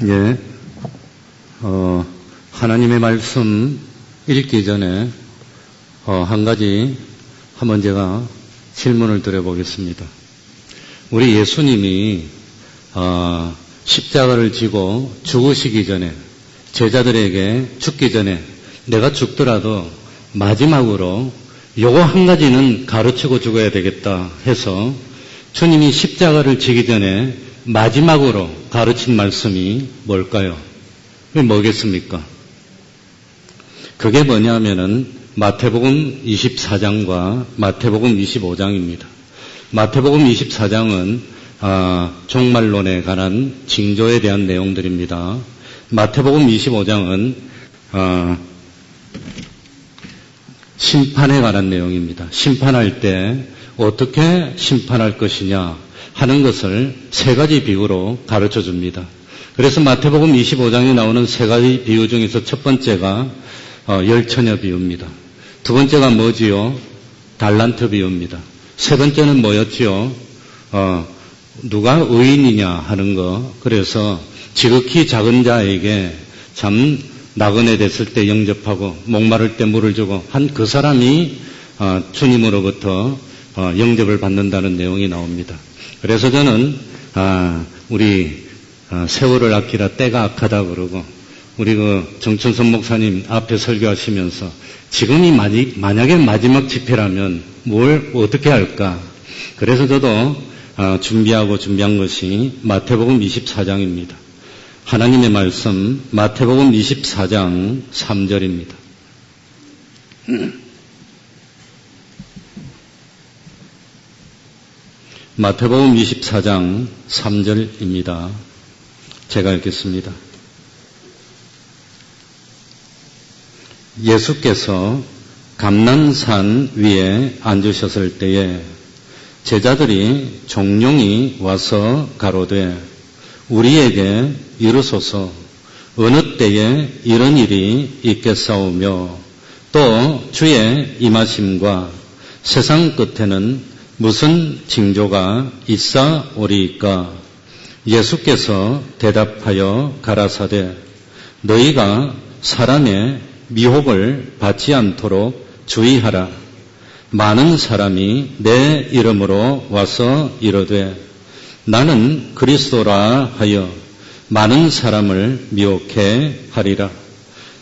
예, 하나님의 말씀 읽기 전에 한 가지 한번 제가 질문을 드려보겠습니다. 우리 예수님이 십자가를 지고 죽으시기 전에 제자들에게 죽기 전에 내가 죽더라도 마지막으로 요거 한 가지는 가르치고 죽어야 되겠다 해서 주님이 십자가를 지기 전에 마지막으로 가르친 말씀이 뭘까요? 그게 뭐겠습니까? 그게 뭐냐면은 마태복음 24장과 마태복음 25장입니다. 마태복음 24장은 종말론에 관한 징조에 대한 내용들입니다. 마태복음 25장은 심판에 관한 내용입니다. 심판할 때 어떻게 심판할 것이냐 하는 것을 세 가지 비유로 가르쳐 줍니다. 그래서 마태복음 25장에 나오는 세 가지 비유 중에서 첫 번째가 열처녀 비유입니다. 두 번째가 뭐지요? 달란트 비유입니다. 세 번째는 뭐였지요? 누가 의인이냐 하는 거. 그래서 지극히 작은 자에게 참 나그네 됐을 때 영접하고 목마를 때 물을 주고 한 그 사람이 주님으로부터 영접을 받는다는 내용이 나옵니다. 그래서 저는 우리 세월을 아끼라 때가 악하다 그러고 우리 그 정춘선 목사님 앞에 설교하시면서 지금이 만약에 마지막 집회라면 뭘 어떻게 할까? 그래서 저도 준비한 것이 마태복음 24장입니다. 하나님의 말씀 마태복음 24장 3절입니다. 마태복음 24장 3절입니다. 제가 읽겠습니다. 예수께서 감난산 위에 앉으셨을 때에 제자들이 종용이 와서 가로되 우리에게 이르소서 어느 때에 이런 일이 있겠사오며 또 주의 임하심과 세상 끝에는 무슨 징조가 있사오리이까? 예수께서 대답하여 가라사대 너희가 사람의 미혹을 받지 않도록 주의하라. 많은 사람이 내 이름으로 와서 이르되 나는 그리스도라 하여 많은 사람을 미혹해 하리라.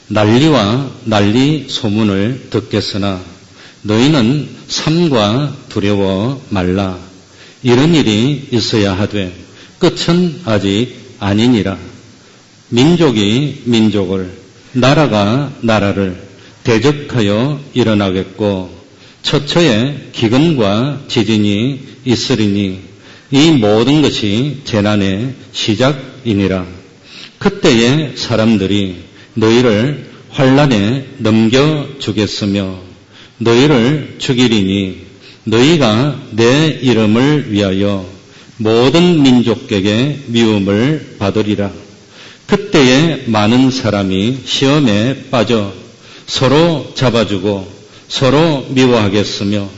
난리와 난리 소문을 듣겠으나 너희는 삼가 두려워 말라. 이런 일이 있어야 하되 끝은 아직 아니니라. 민족이 민족을 나라가 나라를 대적하여 일어나겠고 처처에 기근과 지진이 있으리니 이 모든 것이 재난의 시작이니라. 그때에 사람들이 너희를 환난에 넘겨주겠으며 너희를 죽이리니 너희가 내 이름을 위하여 모든 민족에게 미움을 받으리라. 그때에 많은 사람이 시험에 빠져 서로 잡아주고 서로 미워하겠으며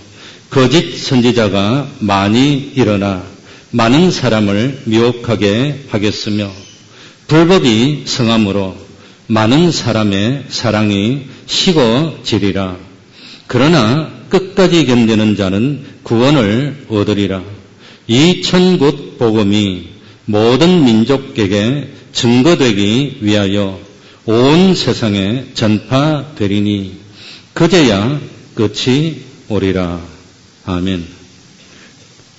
거짓 선지자가 많이 일어나 많은 사람을 미혹하게 하겠으며 불법이 성함으로 많은 사람의 사랑이 식어지리라. 그러나 끝까지 견디는 자는 구원을 얻으리라. 이 천국 복음이 모든 민족에게 증거되기 위하여 온 세상에 전파되리니 그제야 끝이 오리라. 아멘.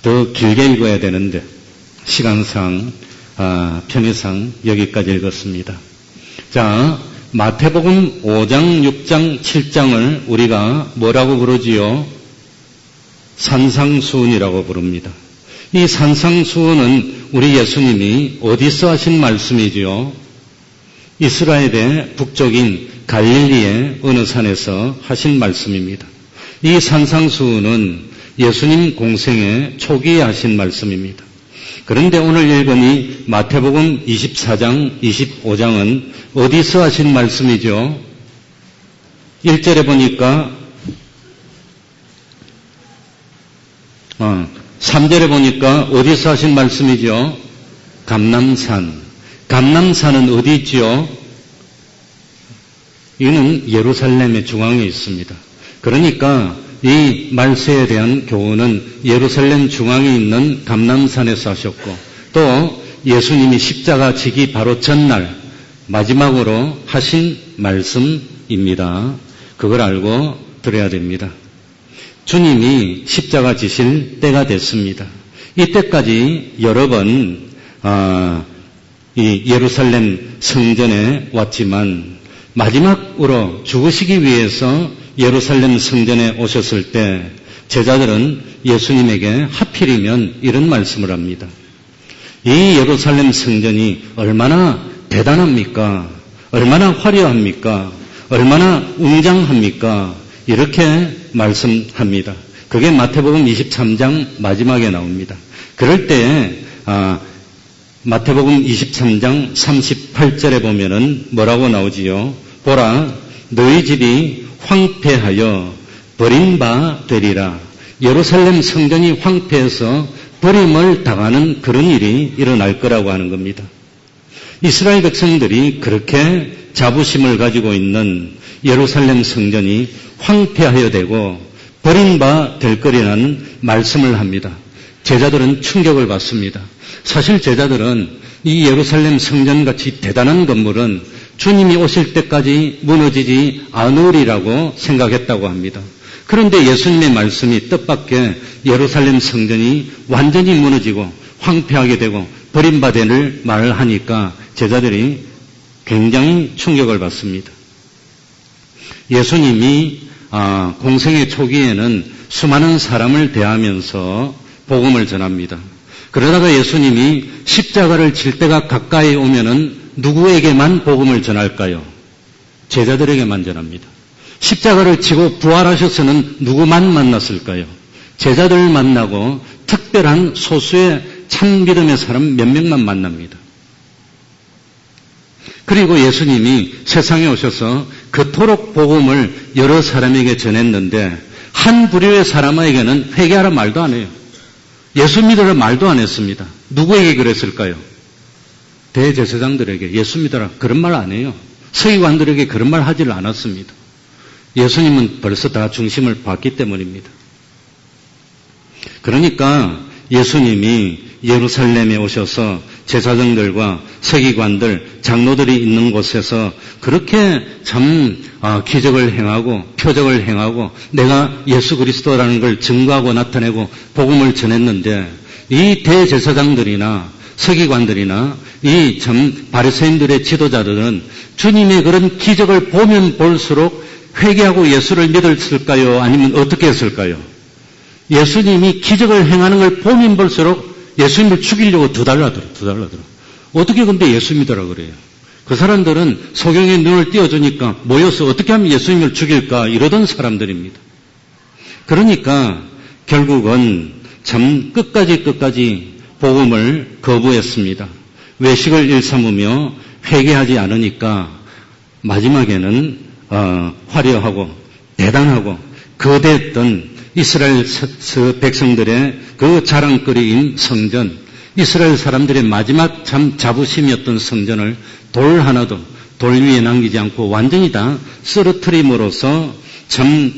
더 길게 읽어야 되는데 시간상 편의상 여기까지 읽었습니다. 자, 마태복음 5장, 6장, 7장을 우리가 뭐라고 부르지요? 산상수훈이라고 부릅니다. 이 산상수훈은 우리 예수님이 어디서 하신 말씀이지요? 이스라엘의 북쪽인 갈릴리의 어느 산에서 하신 말씀입니다. 이 산상수훈은 예수님 공생의 초기에 하신 말씀입니다. 그런데 오늘 읽은 이 마태복음 24장, 25장은 어디서 하신 말씀이죠? 1절에 보니까 3절에 보니까 어디서 하신 말씀이죠? 감람산. 감람산은 어디 있지요? 이는 예루살렘의 중앙에 있습니다. 그러니까 이 말세에 대한 교훈은 예루살렘 중앙에 있는 감람산에서 하셨고, 또 예수님이 십자가 지기 바로 전날 마지막으로 하신 말씀입니다. 그걸 알고 들어야 됩니다. 주님이 십자가 지실 때가 됐습니다. 이때까지 여러 번 이 예루살렘 성전에 왔지만 마지막으로 죽으시기 위해서 예루살렘 성전에 오셨을 때 제자들은 예수님에게 하필이면 이런 말씀을 합니다. 이 예루살렘 성전이 얼마나 대단합니까? 얼마나 화려합니까? 얼마나 웅장합니까? 이렇게 말씀합니다. 그게 마태복음 23장 마지막에 나옵니다. 그럴 때 마태복음 23장 38절에 보면은 뭐라고 나오지요? 보라, 너희 집이 황폐하여 버린 바 되리라. 예루살렘 성전이 황폐해서 버림을 당하는 그런 일이 일어날 거라고 하는 겁니다. 이스라엘 백성들이 그렇게 자부심을 가지고 있는 예루살렘 성전이 황폐하여 되고 버린 바 될 거리라는 말씀을 합니다. 제자들은 충격을 받습니다. 사실 제자들은 이 예루살렘 성전같이 대단한 건물은 주님이 오실 때까지 무너지지 않으리라고 생각했다고 합니다. 그런데 예수님의 말씀이 뜻밖의 예루살렘 성전이 완전히 무너지고 황폐하게 되고 버림받을 말을 하니까 제자들이 굉장히 충격을 받습니다. 예수님이 공생의 초기에는 수많은 사람을 대하면서 복음을 전합니다. 그러다가 예수님이 십자가를 질 때가 가까이 오면은 누구에게만 복음을 전할까요? 제자들에게만 전합니다. 십자가를 지고 부활하셔서는 누구만 만났을까요? 제자들을 만나고 특별한 소수의 참 믿음의 사람 몇 명만 만납니다. 그리고 예수님이 세상에 오셔서 그토록 복음을 여러 사람에게 전했는데 한 부류의 사람에게는 회개하라 말도 안 해요. 예수 믿으라 말도 안 했습니다. 누구에게 그랬을까요? 대제사장들에게 예수 믿어라 그런 말 안 해요. 서기관들에게 그런 말 하지를 않았습니다. 예수님은 벌써 다 중심을 봤기 때문입니다. 그러니까 예수님이 예루살렘에 오셔서 제사장들과 서기관들, 장로들이 있는 곳에서 그렇게 참 기적을 행하고 표적을 행하고 내가 예수 그리스도라는 걸 증거하고 나타내고 복음을 전했는데 이 대제사장들이나 서기관들이나 이 참 바리새인들의 지도자들은 주님의 그런 기적을 보면 볼수록 회개하고 예수를 믿었을까요? 아니면 어떻게 했을까요? 예수님이 기적을 행하는 걸 보면 볼수록 예수님을 죽이려고 두 달라들어. 어떻게 근데 예수 믿으라 그래요? 그 사람들은 소경의 눈을 띄워주니까 모여서 어떻게 하면 예수님을 죽일까 이러던 사람들입니다. 그러니까 결국은 참 끝까지 복음을 거부했습니다. 외식을 일삼으며 회개하지 않으니까 마지막에는 화려하고 대단하고 거대했던 이스라엘 백성들의 그 자랑거리인 성전, 이스라엘 사람들의 마지막 참 자부심이었던 성전을 돌 하나도 돌 위에 남기지 않고 완전히 다 쓰러뜨림으로써 참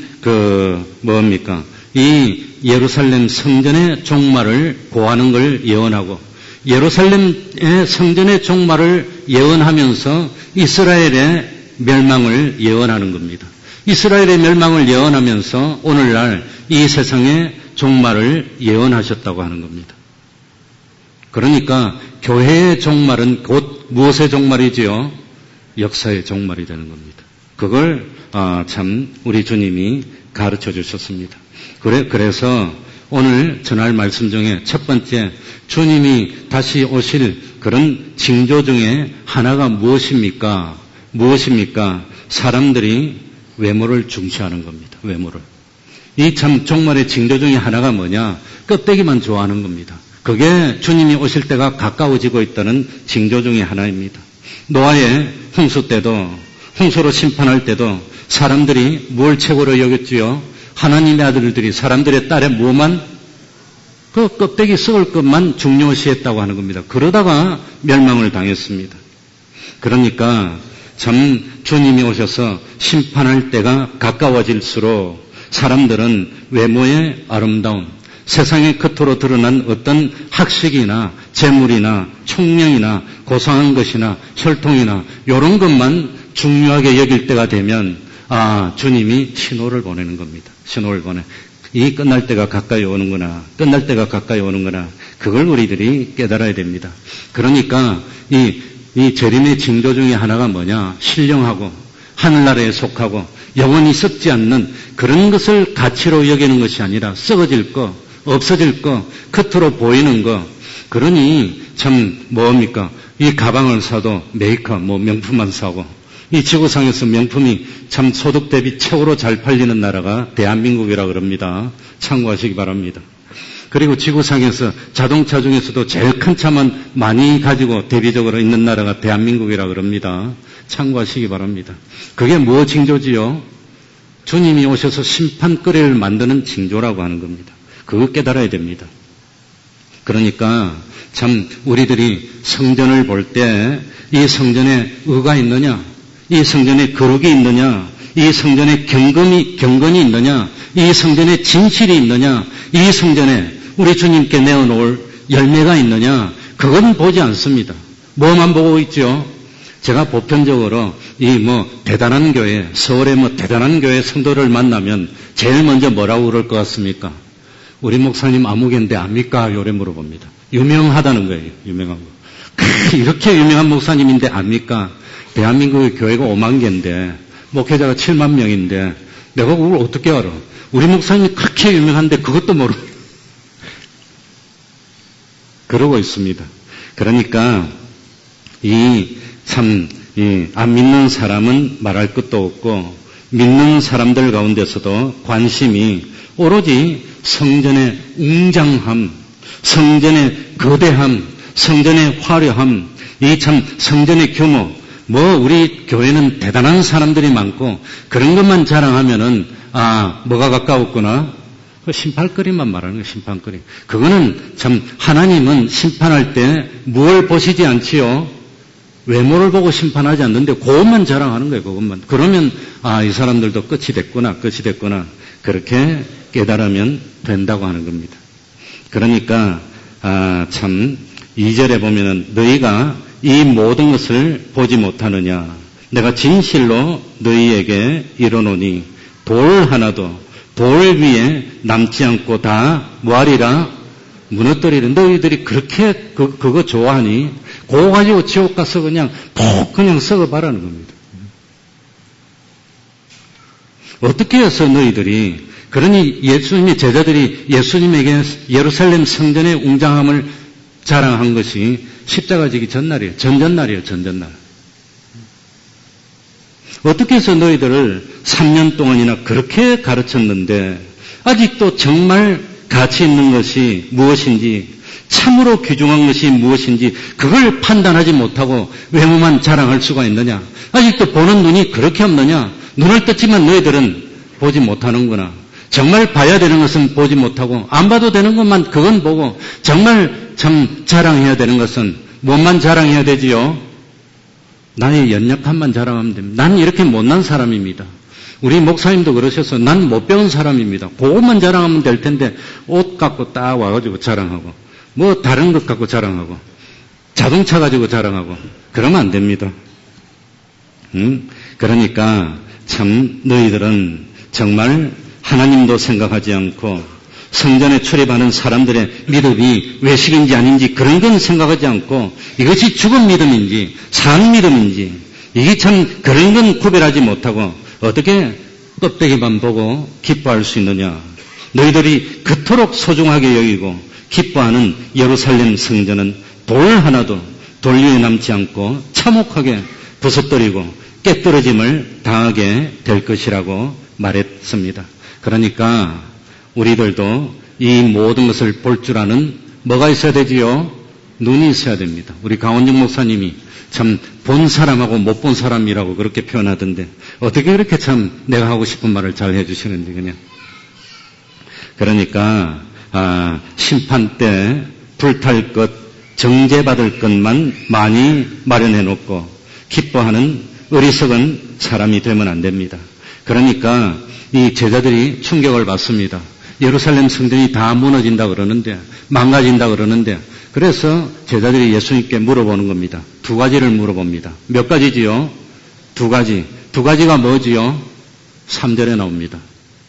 이 예루살렘 성전의 종말을 고하는 걸 예언하고 예루살렘의 성전의 종말을 예언하면서 이스라엘의 멸망을 예언하는 겁니다. 이스라엘의 멸망을 예언하면서 오늘날 이 세상의 종말을 예언하셨다고 하는 겁니다. 그러니까 교회의 종말은 곧 무엇의 종말이지요? 역사의 종말이 되는 겁니다. 그걸 참 우리 주님이 가르쳐 주셨습니다. 그래서 오늘 전할 말씀 중에 첫 번째 주님이 다시 오실 그런 징조 중에 하나가 무엇입니까? 사람들이 외모를 중시하는 겁니다. 외모를. 이 참 종말의 징조 중에 하나가 뭐냐? 껍데기만 좋아하는 겁니다. 그게 주님이 오실 때가 가까워지고 있다는 징조 중에 하나입니다. 노아의 홍수 때도 홍수로 심판할 때도 사람들이 뭘 최고로 여겼지요? 하나님의 아들들이 사람들의 딸에 뭐만 그 껍데기 썩을 것만 중요시했다고 하는 겁니다. 그러다가 멸망을 당했습니다. 그러니까 참 주님이 오셔서 심판할 때가 가까워질수록 사람들은 외모의 아름다움, 세상의 겉으로 드러난 어떤 학식이나 재물이나 총명이나 고상한 것이나 혈통이나 이런 것만 중요하게 여길 때가 되면 주님이 신호를 보내는 겁니다. 신호를 보내. 이 끝날 때가 가까이 오는구나. 끝날 때가 가까이 오는구나. 그걸 우리들이 깨달아야 됩니다. 그러니까 이 재림의 징조 중에 하나가 뭐냐? 신령하고 하늘나라에 속하고 영원히 썩지 않는 그런 것을 가치로 여기는 것이 아니라 썩어질 거, 없어질 거, 겉으로 보이는 거. 그러니 참 뭡니까? 이 가방을 사도 메이커, 명품만 사고 이 지구상에서 명품이 참 소득 대비 최고로 잘 팔리는 나라가 대한민국이라 그럽니다. 참고하시기 바랍니다. 그리고 지구상에서 자동차 중에서도 제일 큰 차만 많이 가지고 대비적으로 있는 나라가 대한민국이라 그럽니다. 참고하시기 바랍니다. 그게 뭐 징조지요? 주님이 오셔서 심판거리를 만드는 징조라고 하는 겁니다. 그거 깨달아야 됩니다. 그러니까 참 우리들이 성전을 볼 때 이 성전에 의가 있느냐? 이 성전에 거룩이 있느냐? 이 성전에 경건이 있느냐? 이 성전에 진실이 있느냐? 이 성전에 우리 주님께 내어놓을 열매가 있느냐? 그건 보지 않습니다. 뭐만 보고 있죠? 제가 보편적으로 대단한 교회, 서울의 대단한 교회 성도를 만나면 제일 먼저 뭐라고 그럴 것 같습니까? 우리 목사님 아무개인데 압니까? 요래 물어봅니다. 유명하다는 거예요. 유명한 거. 이렇게 유명한 목사님인데 압니까? 대한민국의 교회가 5만 개인데 목회자가 7만 명인데 내가 그걸 어떻게 알아? 우리 목사님이 그렇게 유명한데 그것도 모르고 그러고 있습니다. 그러니까 안 믿는 사람은 말할 것도 없고 믿는 사람들 가운데서도 관심이 오로지 성전의 웅장함, 성전의 거대함, 성전의 화려함, 이 참 성전의 규모, 우리 교회는 대단한 사람들이 많고 그런 것만 자랑하면은 뭐가 가까웠구나. 그 심판거리만 말하는 거예요. 심판거리. 그거는 참 하나님은 심판할 때 무엇을 보시지 않지요. 외모를 보고 심판하지 않는데 그것만 자랑하는 거예요. 그것만. 그러면 이 사람들도 끝이 됐구나. 그렇게 깨달으면 된다고 하는 겁니다. 그러니까 참 2절에 보면은 너희가 이 모든 것을 보지 못하느냐. 내가 진실로 너희에게 이르노니 돌 하나도 돌 위에 남지 않고 다 뭐하리라? 무너뜨리라. 너희들이 그렇게 그거 좋아하니? 그거 가지고 지옥 가서 그냥 썩어봐라는 겁니다. 어떻게 해서 너희들이 그러니 예수님의 제자들이 예수님에게 예루살렘 성전의 웅장함을 자랑한 것이 십자가 지기 전날이에요. 전전날이에요. 어떻게 해서 너희들을 3년 동안이나 그렇게 가르쳤는데 아직도 정말 가치 있는 것이 무엇인지 참으로 귀중한 것이 무엇인지 그걸 판단하지 못하고 외모만 자랑할 수가 있느냐? 아직도 보는 눈이 그렇게 없느냐? 눈을 떴지만 너희들은 보지 못하는구나. 정말 봐야 되는 것은 보지 못하고 안 봐도 되는 것만 그건 보고 정말 참 자랑해야 되는 것은 무엇만 자랑해야 되지요? 나의 연약함만 자랑하면 됩니다. 난 이렇게 못난 사람입니다. 우리 목사님도 그러셔서 난 못 배운 사람입니다. 그것만 자랑하면 될 텐데 옷 갖고 딱 와가지고 자랑하고 다른 것 갖고 자랑하고 자동차 가지고 자랑하고 그러면 안 됩니다. 그러니까 참 너희들은 정말 하나님도 생각하지 않고 성전에 출입하는 사람들의 믿음이 외식인지 아닌지 그런 건 생각하지 않고 이것이 죽은 믿음인지 산 믿음인지 이게 참 그런 건 구별하지 못하고 어떻게 껍데기만 보고 기뻐할 수 있느냐. 너희들이 그토록 소중하게 여기고 기뻐하는 예루살렘 성전은 돌 하나도 돌 위에 남지 않고 참혹하게 부서뜨리고 깨뜨려짐을 당하게 될 것이라고 말했습니다. 그러니까 우리들도 이 모든 것을 볼 줄 아는 뭐가 있어야 되지요? 눈이 있어야 됩니다. 우리 강원중 목사님이 참 본 사람하고 못 본 사람이라고 그렇게 표현하던데 어떻게 그렇게 참 내가 하고 싶은 말을 잘 해주시는지 그냥. 그러니까 심판 때 불탈 것, 정죄받을 것만 많이 마련해 놓고 기뻐하는 어리석은 사람이 되면 안 됩니다. 그러니까 이 제자들이 충격을 받습니다. 예루살렘 성전이 다 무너진다 그러는데, 망가진다 그러는데, 그래서 제자들이 예수님께 물어보는 겁니다. 두 가지를 물어봅니다. 몇 가지지요? 두 가지. 두 가지가 뭐지요? 3절에 나옵니다.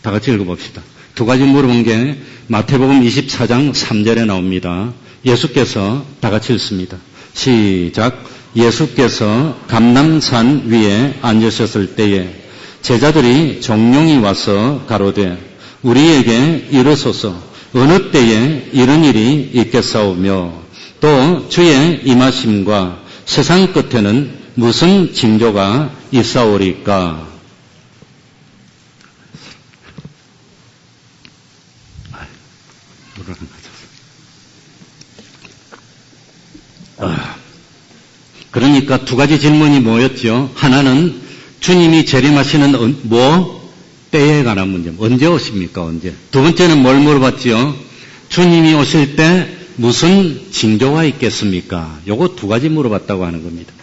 다 같이 읽어봅시다. 두 가지 물어본 게 마태복음 24장 3절에 나옵니다. 예수께서 다 같이 읽습니다. 시작. 예수께서 감람산 위에 앉으셨을 때에 제자들이 종용이 와서 가로되 우리에게 이르소서 어느 때에 이런 일이 있겠사오며 또 주의 임하심과 세상 끝에는 무슨 징조가 있사오리까. 그러니까 두 가지 질문이 뭐였죠? 하나는 주님이 재림하시는 때에 관한 문제. 언제 오십니까? 언제? 두 번째는 뭘 물어봤죠? 주님이 오실 때 무슨 징조가 있겠습니까? 요거 두 가지 물어봤다고 하는 겁니다.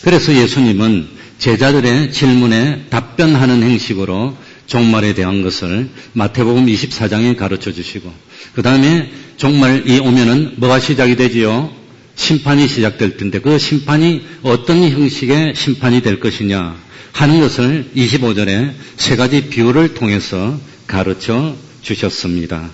그래서 예수님은 제자들의 질문에 답변하는 형식으로 종말에 대한 것을 마태복음 24장에 가르쳐 주시고, 그 다음에 종말이 오면은 뭐가 시작이 되지요? 심판이 시작될 텐데 그 심판이 어떤 형식의 심판이 될 것이냐 하는 것을 25절에 세 가지 비유를 통해서 가르쳐 주셨습니다.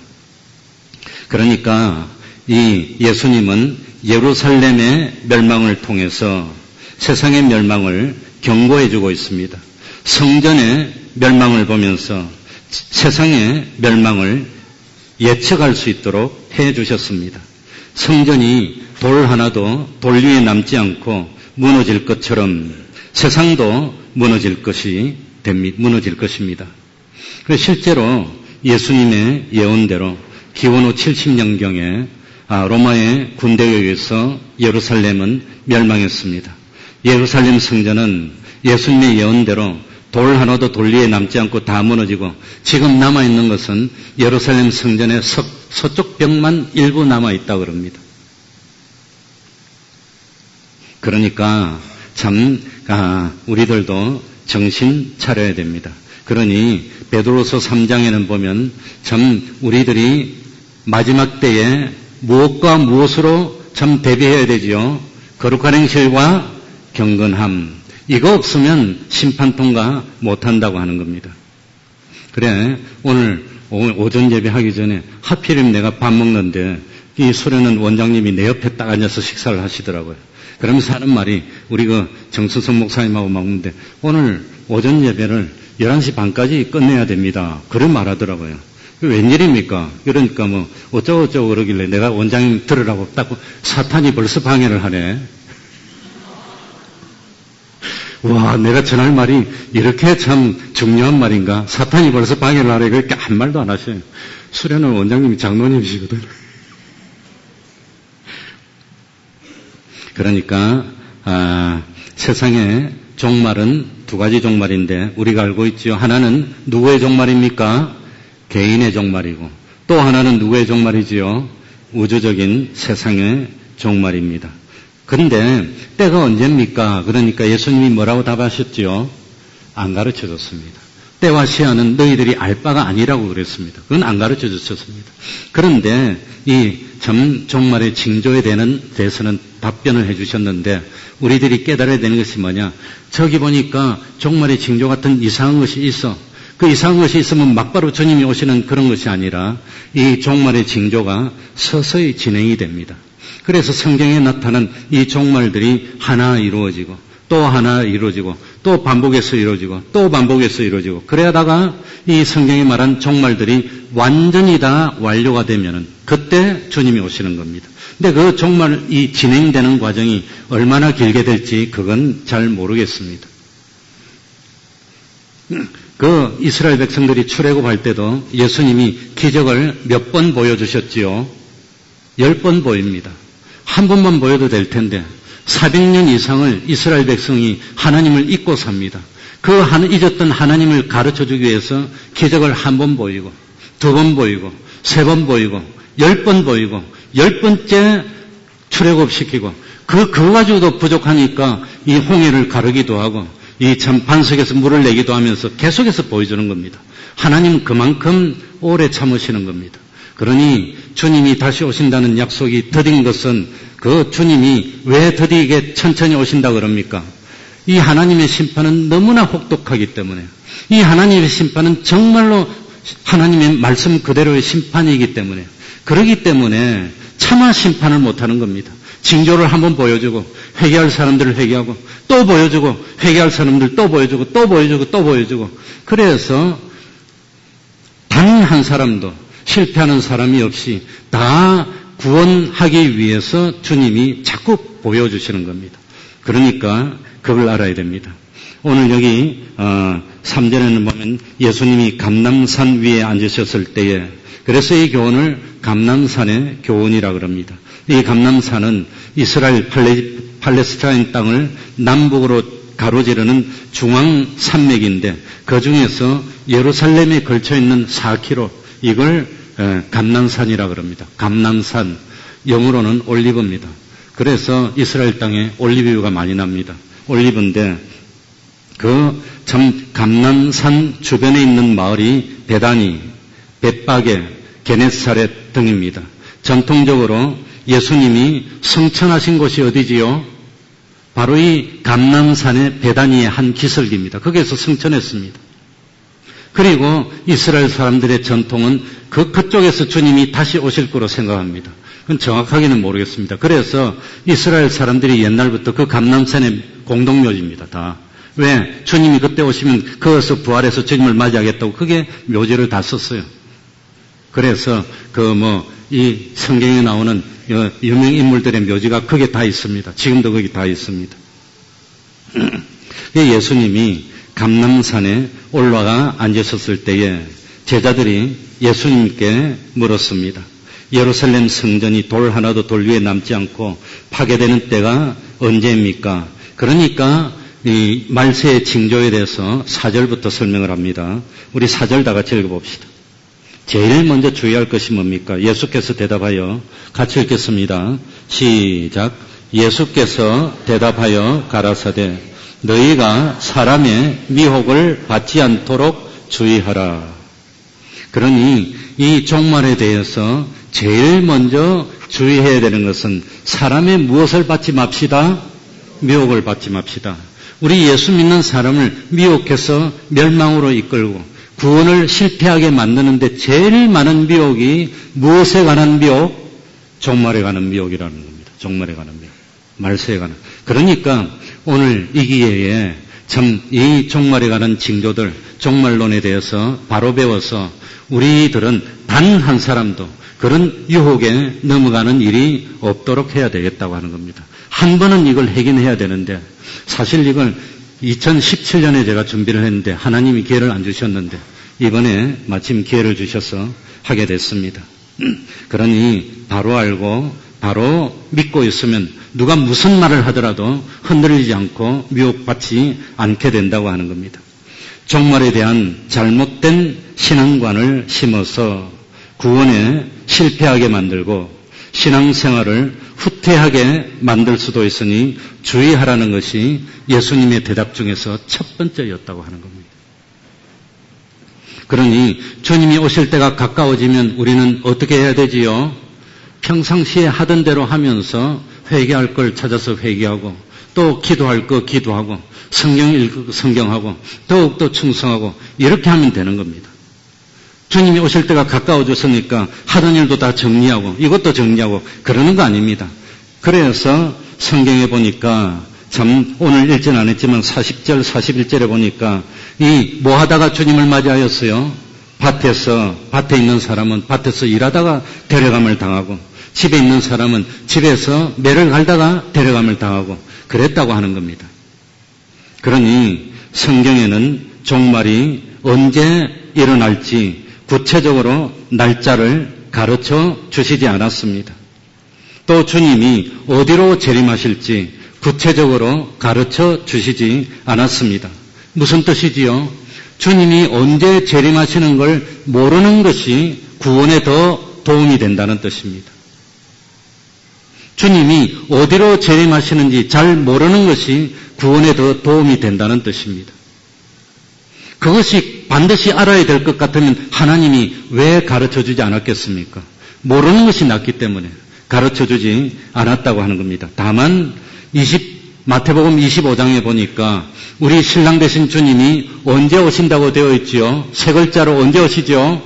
그러니까 이 예수님은 예루살렘의 멸망을 통해서 세상의 멸망을 경고해 주고 있습니다. 성전의 멸망을 보면서 세상의 멸망을 예측할 수 있도록 해 주셨습니다. 성전이 돌 하나도 돌 위에 남지 않고 무너질 것처럼 세상도 무너질 것입니다. 그래서 실제로 예수님의 예언대로 기원 후 70년경에 로마의 군대에 의해서 예루살렘은 멸망했습니다. 예루살렘 성전은 예수님의 예언대로 돌 하나도 돌 위에 남지 않고 다 무너지고 지금 남아있는 것은 예루살렘 성전의 서쪽 벽만 일부 남아있다고 합니다. 그러니까 참 우리들도 정신 차려야 됩니다. 그러니 베드로서 3장에는 보면 참 우리들이 마지막 때에 무엇과 무엇으로 참 대비해야 되지요? 거룩한 행실과 경건함. 이거 없으면 심판 통과 못한다고 하는 겁니다. 그래 오늘 오전 예배하기 전에 하필이면 내가 밥 먹는데 이 수련은 원장님이 내 옆에 딱 앉아서 식사를 하시더라고요. 그러면서 하는 말이 우리 정순석 목사님하고 먹는데 오늘 오전 예배를 11시 반까지 끝내야 됩니다. 그래 말하더라고요. 웬일입니까? 그러니까 어쩌고저쩌고 그러길래 내가 원장님 들으라고 딱 사탄이 벌써 방해를 하네. 와, 내가 전할 말이 이렇게 참 중요한 말인가? 사탄이 벌써 방해를 하래. 그렇게 한 말도 안 하셔요. 수련은 원장님이 장로님이시거든. 그러니까 세상의 종말은 두 가지 종말인데 우리가 알고 있죠. 하나는 누구의 종말입니까? 개인의 종말이고 또 하나는 누구의 종말이지요? 우주적인 세상의 종말입니다. 그런데 때가 언제입니까? 그러니까 예수님이 뭐라고 답하셨지요? 안 가르쳐줬습니다. 때와 시한은 너희들이 알 바가 아니라고 그랬습니다. 그건 안 가르쳐주셨습니다. 그런데 이 종말의 징조에 대해서는 답변을 해주셨는데 우리들이 깨달아야 되는 것이 뭐냐? 저기 보니까 종말의 징조 같은 이상한 것이 있어. 그 이상한 것이 있으면 막바로 주님이 오시는 그런 것이 아니라 이 종말의 징조가 서서히 진행이 됩니다. 그래서 성경에 나타난 이 종말들이 하나 이루어지고 또 하나 이루어지고 또 반복해서 이루어지고 또 반복해서 이루어지고 그래야다가 이 성경에 말한 종말들이 완전히 다 완료가 되면은 그때 주님이 오시는 겁니다. 근데 그 종말이 진행되는 과정이 얼마나 길게 될지 그건 잘 모르겠습니다. 그 이스라엘 백성들이 출애굽할 때도 예수님이 기적을 몇 번 보여주셨지요? 10번 보입니다. 한 번만 보여도 될 텐데 400년 이상을 이스라엘 백성이 하나님을 잊고 삽니다. 그 잊었던 하나님을 가르쳐주기 위해서 기적을 한 번 보이고 두 번 보이고 세 번 보이고 10번 보이고 10번째 출애굽시키고 그거 가지고도 부족하니까 이 홍해를 가르기도 하고 이 참 반석에서 물을 내기도 하면서 계속해서 보여주는 겁니다. 하나님은 그만큼 오래 참으시는 겁니다. 그러니 주님이 다시 오신다는 약속이 더딘 것은 그 주님이 왜 더디게 천천히 오신다 그럽니까? 이 하나님의 심판은 너무나 혹독하기 때문에, 이 하나님의 심판은 정말로 하나님의 말씀 그대로의 심판이기 때문에, 그러기 때문에 차마 심판을 못하는 겁니다. 징조를 한번 보여주고 회개할 사람들을 회개하고 또 보여주고 회개할 사람들 또 보여주고 또 보여주고 또 보여주고, 그래서 단 한 사람도 실패하는 사람이 없이 다 구원하기 위해서 주님이 자꾸 보여주시는 겁니다. 그러니까 그걸 알아야 됩니다. 오늘 여기 3절에는 보면 예수님이 감람산 위에 앉으셨을 때에, 그래서 이 교훈을 감람산의 교훈이라 그럽니다. 이 감람산은 이스라엘 팔레스타인 땅을 남북으로 가로지르는 중앙 산맥인데 그 중에서 예루살렘에 걸쳐 있는 4km, 이걸 감람산이라 그럽니다. 감람산, 영어로는 올리브입니다. 그래서 이스라엘 땅에 올리브유가 많이 납니다. 올리브인데 그 참 감람산 주변에 있는 마을이 베다니, 벳바게, 게네사렛 등입니다. 전통적으로 예수님이 성천하신 곳이 어디지요? 바로 이 감람산의 베다니의 한 기슭입니다. 거기에서 성천했습니다. 그리고 이스라엘 사람들의 전통은 그쪽에서 주님이 다시 오실 거로 생각합니다. 그건 정확하게는 모르겠습니다. 그래서 이스라엘 사람들이 옛날부터 그 감람산의 공동묘지입니다. 다. 왜? 주님이 그때 오시면 거기서 부활해서 주님을 맞이하겠다고 그게 묘지를 다 썼어요. 그래서 이 성경에 나오는 유명 인물들의 묘지가 거기에 다 있습니다. 지금도 거기 다 있습니다. 예수님이 감람산에 올라가 앉으셨을 때에 제자들이 예수님께 물었습니다. 예루살렘 성전이 돌 하나도 돌 위에 남지 않고 파괴되는 때가 언제입니까? 그러니까 이 말세의 징조에 대해서 4절부터 설명을 합니다. 우리 4절 다 같이 읽어봅시다. 제일 먼저 주의할 것이 뭡니까? 예수께서 대답하여, 같이 읽겠습니다. 시작. 예수께서 대답하여 가라사대 너희가 사람의 미혹을 받지 않도록 주의하라. 그러니 이 종말에 대해서 제일 먼저 주의해야 되는 것은 사람의 무엇을 받지 맙시다? 미혹을 받지 맙시다. 우리 예수 믿는 사람을 미혹해서 멸망으로 이끌고 구원을 실패하게 만드는데 제일 많은 미혹이 무엇에 관한 미혹? 종말에 관한 미혹이라는 겁니다. 종말에 관한 미혹. 말세에 관한. 그러니까 오늘 이 기회에 참 이 종말에 관한 징조들, 종말론에 대해서 바로 배워서 우리들은 단 한 사람도 그런 유혹에 넘어가는 일이 없도록 해야 되겠다고 하는 겁니다. 한 번은 이걸 하긴 해야 되는데, 사실 이걸 2017년에 제가 준비를 했는데 하나님이 기회를 안 주셨는데 이번에 마침 기회를 주셔서 하게 됐습니다. 그러니 바로 알고 바로 믿고 있으면 누가 무슨 말을 하더라도 흔들리지 않고 미혹받지 않게 된다고 하는 겁니다. 종말에 대한 잘못된 신앙관을 심어서 구원에 실패하게 만들고 신앙생활을 후퇴하게 만들 수도 있으니 주의하라는 것이 예수님의 대답 중에서 첫 번째였다고 하는 겁니다. 그러니 주님이 오실 때가 가까워지면 우리는 어떻게 해야 되지요? 평상시에 하던 대로 하면서 회개할 걸 찾아서 회개하고 또 기도할 거 기도하고 성경 읽고 성경하고 더욱더 충성하고 이렇게 하면 되는 겁니다. 주님이 오실 때가 가까워졌으니까 하던 일도 다 정리하고 이것도 정리하고 그러는 거 아닙니다. 그래서 성경에 보니까 참 오늘 읽진 안 했지만 40절 41절에 보니까 이 뭐 하다가 주님을 맞이하였어요? 밭에 있는 사람은 밭에서 일하다가 데려감을 당하고 집에 있는 사람은 집에서 매를 갈다가 데려감을 당하고 그랬다고 하는 겁니다. 그러니 성경에는 종말이 언제 일어날지 구체적으로 날짜를 가르쳐 주시지 않았습니다. 또 주님이 어디로 재림하실지 구체적으로 가르쳐 주시지 않았습니다. 무슨 뜻이지요? 주님이 언제 재림하시는 걸 모르는 것이 구원에 더 도움이 된다는 뜻입니다. 주님이 어디로 재림하시는지 잘 모르는 것이 구원에 더 도움이 된다는 뜻입니다. 그것이 반드시 알아야 될 것 같으면 하나님이 왜 가르쳐주지 않았겠습니까? 모르는 것이 낫기 때문에 가르쳐주지 않았다고 하는 겁니다. 다만 마태복음 25장에 보니까 우리 신랑 되신 주님이 언제 오신다고 되어 있지요? 세 글자로 언제 오시죠?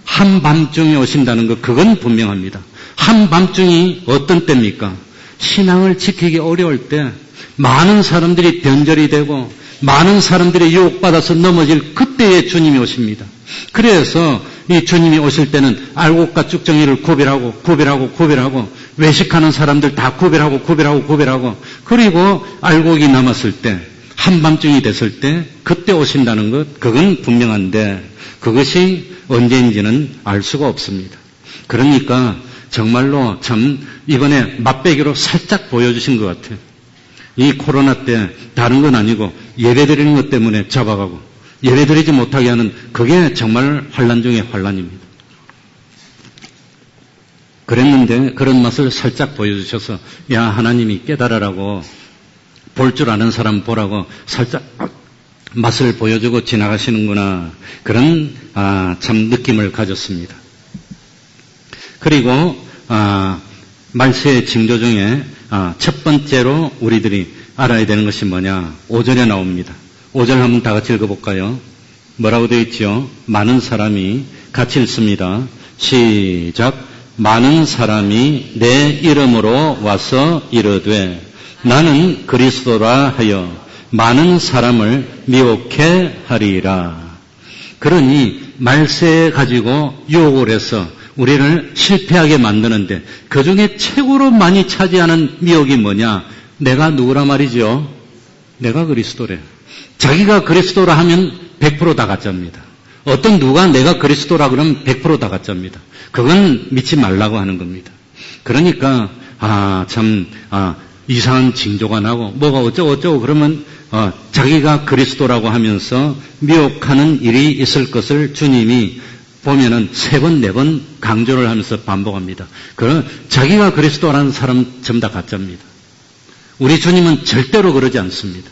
한밤중에 오신다는 것, 그건 분명합니다. 한밤중이 어떤 때입니까? 신앙을 지키기 어려울 때 많은 사람들이 변절이 되고 많은 사람들이 유혹받아서 넘어질 그때에 주님이 오십니다. 그래서 이 주님이 오실 때는 알곡과 쭉정이를 구별하고 외식하는 사람들 다 구별하고 그리고 알곡이 남았을 때 한밤중이 됐을 때 그때 오신다는 것, 그건 분명한데 그것이 언제인지는 알 수가 없습니다. 그러니까 정말로 참 이번에 맛배기로 살짝 보여주신 것 같아요. 이 코로나 때 다른 건 아니고 예배드리는 것 때문에 잡아가고 예배드리지 못하게 하는 그게 정말 환난 중에 환난입니다. 그랬는데 그런 맛을 살짝 보여주셔서 야 하나님이 깨달으라고 볼 줄 아는 사람 보라고 살짝 맛을 보여주고 지나가시는구나 그런 참 느낌을 가졌습니다. 그리고 말세의 징조 중에 첫 번째로 우리들이 알아야 되는 것이 뭐냐? 5절에 나옵니다. 5절 한번 다 같이 읽어볼까요? 뭐라고 되어 있죠? 많은 사람이 같이 읽습니다. 시작. 많은 사람이 내 이름으로 와서 이르되 나는 그리스도라 하여 많은 사람을 미혹해 하리라. 그러니 말세 가지고 유혹을 해서 우리를 실패하게 만드는데 그 중에 최고로 많이 차지하는 미혹이 뭐냐? 내가 누구라 말이죠? 내가 그리스도래. 자기가 그리스도라 하면 100% 다 가짜입니다. 어떤 누가 내가 그리스도라 그러면 100% 다 가짜입니다. 그건 믿지 말라고 하는 겁니다. 그러니까 이상한 징조가 나고 뭐가 어쩌고 그러면 자기가 그리스도라고 하면서 미혹하는 일이 있을 것을 주님이 보면은 3번, 4번 강조를 하면서 반복합니다. 그런 자기가 그리스도라는 사람 전부 다 가짜입니다. 우리 주님은 절대로 그러지 않습니다.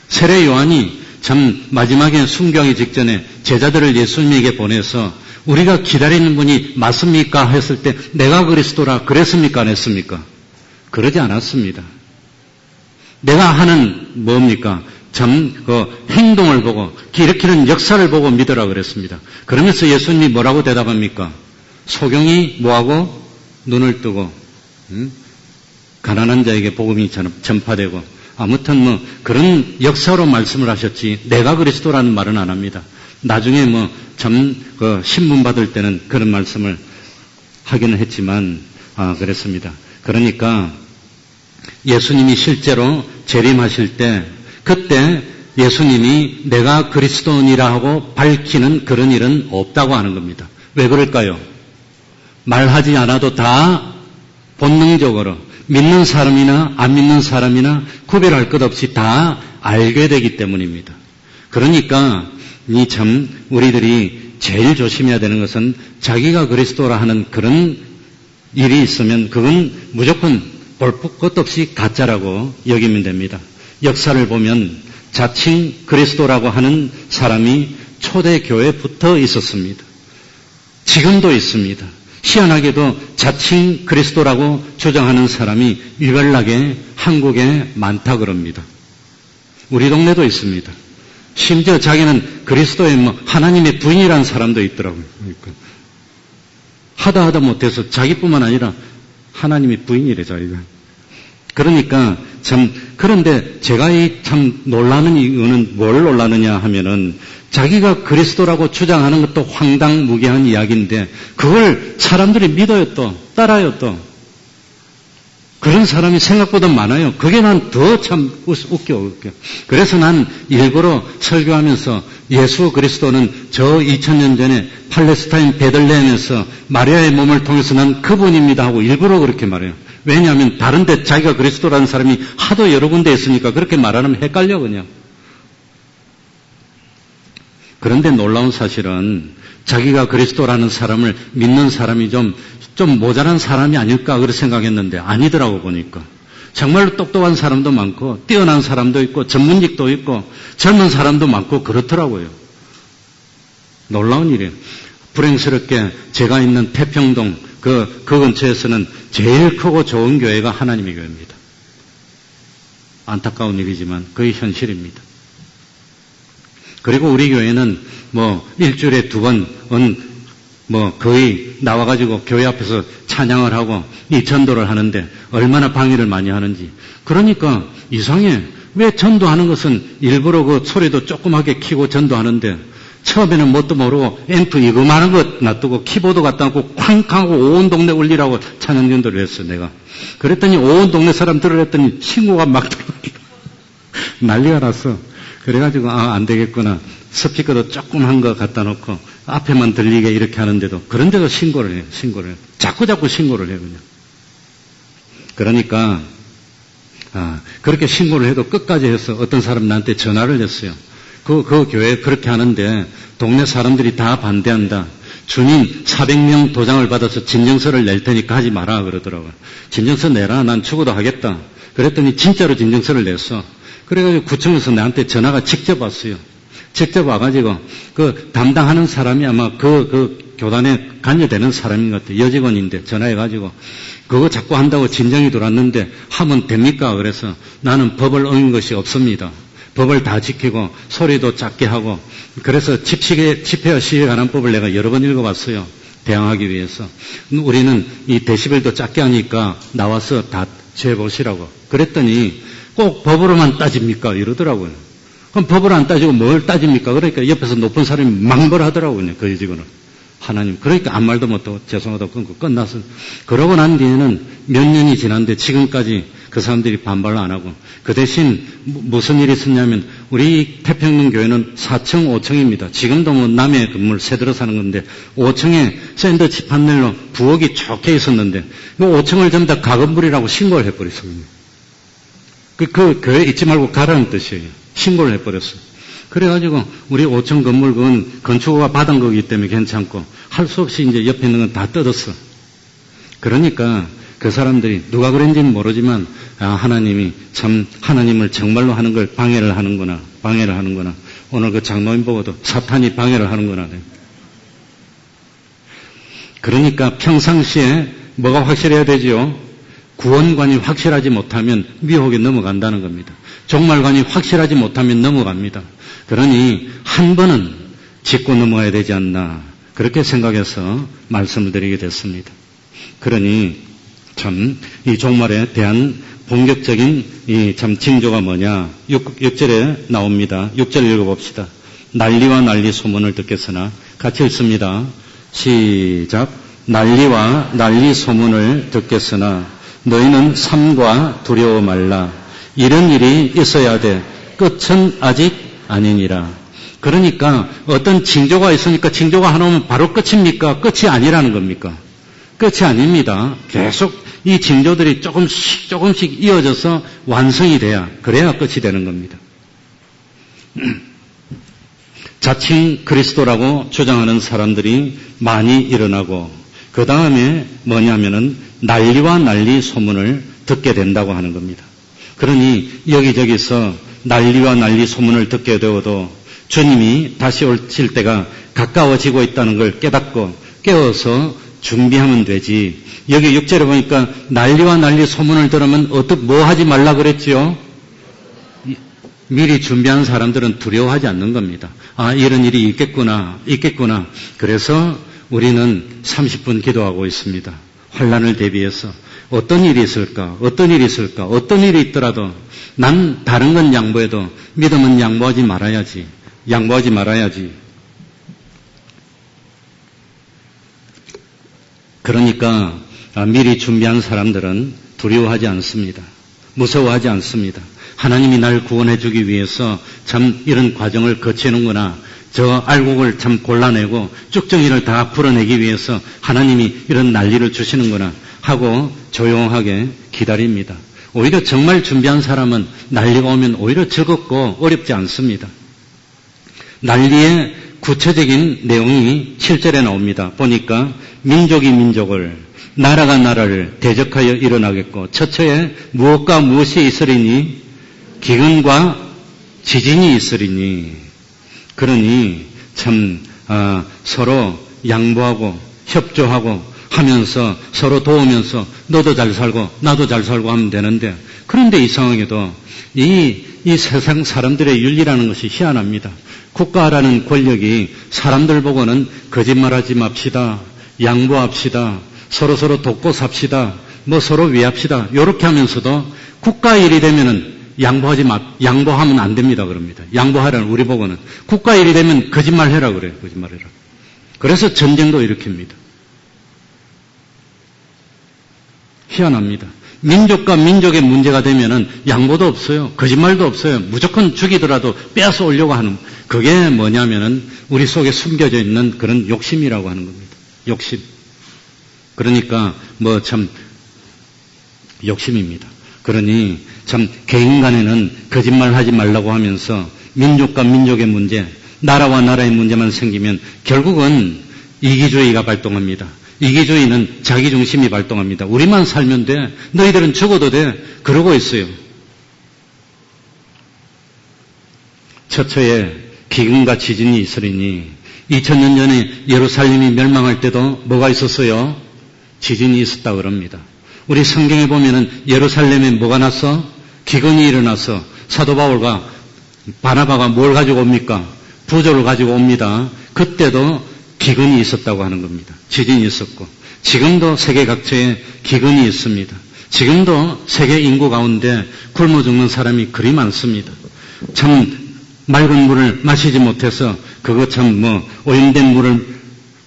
세례 요한이 참 마지막에 순교하기 직전에 제자들을 예수님에게 보내서 우리가 기다리는 분이 맞습니까? 했을 때 내가 그리스도라 그랬습니까? 안 했습니까? 그러지 않았습니다. 내가 하는 뭡니까? 참 행동을 보고 일으키는 역사를 보고 믿으라 그랬습니다. 그러면서 예수님이 뭐라고 대답합니까? 소경이 뭐하고 눈을 뜨고 가난한 자에게 복음이 전파되고 아무튼 그런 역사로 말씀을 하셨지 내가 그리스도라는 말은 안 합니다. 나중에 신문 받을 때는 그런 말씀을 하기는 했지만 그랬습니다. 그러니까 예수님이 실제로 재림하실 때 그때 예수님이 내가 그리스도니라 하고 밝히는 그런 일은 없다고 하는 겁니다. 왜 그럴까요? 말하지 않아도 다 본능적으로 믿는 사람이나 안 믿는 사람이나 구별할 것 없이 다 알게 되기 때문입니다. 그러니까 우리들이 제일 조심해야 되는 것은 자기가 그리스도라 하는 그런 일이 있으면 그건 무조건 볼 것 없이 가짜라고 여기면 됩니다. 역사를 보면 자칭 그리스도라고 하는 사람이 초대교회에 붙어 있었습니다. 지금도 있습니다. 희한하게도 자칭 그리스도라고 주장하는 사람이 유별나게 한국에 많다 그럽니다. 우리 동네도 있습니다. 심지어 자기는 그리스도의 하나님의 부인이라는 사람도 있더라고요. 하다 못해서 자기뿐만 아니라 하나님의 부인이래 자기가. 그러니까 그런데 제가 참 놀라는 이유는 뭘 놀라느냐 하면은 자기가 그리스도라고 주장하는 것도 황당무계한 이야기인데 그걸 사람들이 믿어요 또 따라요 또 그런 사람이 생각보다 많아요. 그게 난 더 참 웃겨. 그래서 난 일부러 설교하면서 예수 그리스도는 저 2000년 전에 팔레스타인 베들레헴에서 마리아의 몸을 통해서 난 그분입니다 하고 일부러 그렇게 말해요. 왜냐하면 다른 데 자기가 그리스도라는 사람이 하도 여러 군데 있으니까 그렇게 말하면 헷갈려 그냥. 그런데 놀라운 사실은 자기가 그리스도라는 사람을 믿는 사람이 좀 좀 모자란 사람이 아닐까 그렇게 생각했는데 아니더라고 보니까. 정말로 똑똑한 사람도 많고 뛰어난 사람도 있고 전문직도 있고 젊은 사람도 많고 그렇더라고요. 놀라운 일이에요. 불행스럽게 제가 있는 태평동 그 근처에서는 제일 크고 좋은 교회가 하나님의 교회입니다. 안타까운 일이지만 그게 현실입니다. 그리고 우리 교회는 일주일에 2번 거의 나와가지고 교회 앞에서 찬양을 하고 이 전도를 하는데 얼마나 방해를 많이 하는지. 그러니까 이상해. 왜 전도하는 것은 일부러 그 소리도 조그맣게 키고 전도하는데 처음에는 뭣도 모르고 앰프 이거만한 거 놔두고 키보드 갖다 놓고 쾅쾅하고 온 동네 울리라고 찬양 전도를 했어요, 내가. 그랬더니 온 동네 사람 들으랬더니 신고가 막 들어오니까 난리가 났어. 그래가지고 안 되겠구나. 스피커도 조그만 거 갖다 놓고 앞에만 들리게 이렇게 하는데도 그런데도 신고를 해요. 자꾸 신고를 해요, 그냥. 그러니까 그렇게 신고를 해도 끝까지 해서 어떤 사람 나한테 전화를 했어요. 그 교회 그렇게 하는데 동네 사람들이 다 반대한다. 주님 400명 도장을 받아서 진정서를 낼 테니까 하지 마라 그러더라고요. 진정서 내라. 난 죽어도 하겠다. 그랬더니 진짜로 진정서를 냈어. 그래가지고 구청에서 나한테 전화가 직접 왔어요. 직접 와가지고 그 담당하는 사람이 아마 그 교단에 관여되는 사람인 것 같아요. 여직원인데 전화해가지고 그거 자꾸 한다고 진정이 들어왔는데 하면 됩니까? 그래서 나는 법을 어긴 것이 없습니다. 법을 다 지키고 소리도 작게 하고 그래서 집회와 시위에 관한 법을 내가 여러 번 읽어봤어요. 대항하기 위해서. 우리는 이 데시벨도 작게 하니까 나와서 다 재보시라고. 그랬더니 꼭 법으로만 따집니까? 이러더라고요. 그럼 법을 안 따지고 뭘 따집니까? 그러니까 옆에서 높은 사람이 망벌하더라고요. 그 여직원은. 하나님. 그러니까 아무 말도 못하고 죄송하다고 끊고 끝났어. 그러고 난 뒤에는 몇 년이 지났는데 지금까지 그 사람들이 반발을 안 하고 그 대신 무슨 일이 있었냐면 우리 태평동 교회는 4층, 5층입니다. 지금도 남의 건물 새들어 사는 건데 5층에 샌드위치 판넬로 부엌이 좋게 있었는데 그 5층을 전부 다 가건물이라고 신고를 해버렸어요. 그 교회 있지 말고 가라는 뜻이에요. 신고를 해버렸어요. 그래가지고 우리 5층 건물 그건 건축허가 받은 거기 때문에 괜찮고 할 수 없이 이제 옆에 있는 건 다 뜯었어. 그러니까 그 사람들이 누가 그랬는지는 모르지만 하나님이 참 하나님을 정말로 하는 걸 방해를 하는구나. 오늘 그 장로님 보고도 사탄이 방해를 하는구나. 그러니까 평상시에 뭐가 확실해야 되지요? 구원관이 확실하지 못하면 미혹에 넘어간다는 겁니다. 종말관이 확실하지 못하면 넘어갑니다. 그러니 한 번은 짚고 넘어가야 되지 않나 그렇게 생각해서 말씀을 드리게 됐습니다. 그러니 참 이 종말에 대한 본격적인 이 참 징조가 뭐냐 6절에 나옵니다. 6절 읽어봅시다. 난리와 난리 소문을 듣겠으나 같이 읽습니다. 시작. 난리와 난리 소문을 듣겠으나 너희는 삼과 두려워 말라. 이런 일이 있어야 돼. 끝은 아직 아니니라. 그러니까 어떤 징조가 있으니까 징조가 하나 오면 바로 끝입니까? 끝이 아니라는 겁니까? 끝이 아닙니다. 계속 이 징조들이 조금씩 이어져서 완성이 돼야 그래야 끝이 되는 겁니다. 자칭 그리스도라고 주장하는 사람들이 많이 일어나고 그 다음에 뭐냐면은 난리와 난리 소문을 듣게 된다고 하는 겁니다. 그러니 여기저기서 난리와 난리 소문을 듣게 되어도 주님이 다시 오실 때가 가까워지고 있다는 걸 깨닫고 깨어서 준비하면 되지. 여기 6절에 보니까 난리와 난리 소문을 들으면 뭐 하지 말라 그랬지요? 미리 준비한 사람들은 두려워하지 않는 겁니다. 이런 일이 있겠구나. 그래서 우리는 30분 기도하고 있습니다. 환난을 대비해서 어떤 일이 있을까? 어떤 일이 있더라도 난 다른 건 양보해도 믿음은 양보하지 말아야지. 그러니까 미리 준비한 사람들은 두려워하지 않습니다. 무서워하지 않습니다. 하나님이 날 구원해 주기 위해서 참 이런 과정을 거치는구나. 저 알곡을 참 골라내고 쭉정이를 다 풀어내기 위해서 하나님이 이런 난리를 주시는구나 하고 조용하게 기다립니다. 오히려 정말 준비한 사람은 난리가 오면 오히려 즐겁고 어렵지 않습니다. 난리의 구체적인 내용이 7절에 나옵니다. 보니까 민족이 민족을, 나라가 나라를 대적하여 일어나겠고 처처에 무엇과 무엇이 있으리니 기근과 지진이 있으리니. 그러니 참 서로 양보하고 협조하고 하면서 서로 도우면서 너도 잘 살고 나도 잘 살고 하면 되는데, 그런데 이상하게도 이 세상 사람들의 윤리라는 것이 희한합니다. 국가라는 권력이 사람들 보고는 거짓말하지 맙시다, 양보합시다, 서로 돕고 삽시다, 뭐 서로 위합시다, 이렇게 하면서도 국가 일이 되면은 양보하면 안 됩니다 그럽니다. 양보하라는, 우리 보고는 국가 일이 되면 거짓말해라 그래요. 거짓말해라. 그래서 전쟁도 일으킵니다. 희한합니다. 민족과 민족의 문제가 되면은 양보도 없어요. 거짓말도 없어요. 무조건 죽이더라도 빼앗아 오려고 하는, 그게 뭐냐면은 우리 속에 숨겨져 있는 그런 욕심이라고 하는 겁니다. 욕심. 그러니까 뭐 참 욕심입니다. 그러니 참 개인 간에는 거짓말 하지 말라고 하면서 민족과 민족의 문제, 나라와 나라의 문제만 생기면 결국은 이기주의가 발동합니다. 이기주의는 자기중심이 발동합니다. 우리만 살면 돼. 너희들은 죽어도 돼. 그러고 있어요. 처처에 기근과 지진이 있으리니, 2000년 전에 예루살렘이 멸망할 때도 뭐가 있었어요? 지진이 있었다 그럽니다. 우리 성경에 보면은 예루살렘에 뭐가 났어? 기근이 일어나서 사도 바울과 바나바가 뭘 가지고 옵니까? 부조를 가지고 옵니다. 그때도 기근이 있었다고 하는 겁니다. 지진이 있었고, 지금도 세계 각처에 기근이 있습니다. 지금도 세계 인구 가운데 굶어 죽는 사람이 그리 많습니다. 참 맑은 물을 마시지 못해서 그것 참 오염된 물을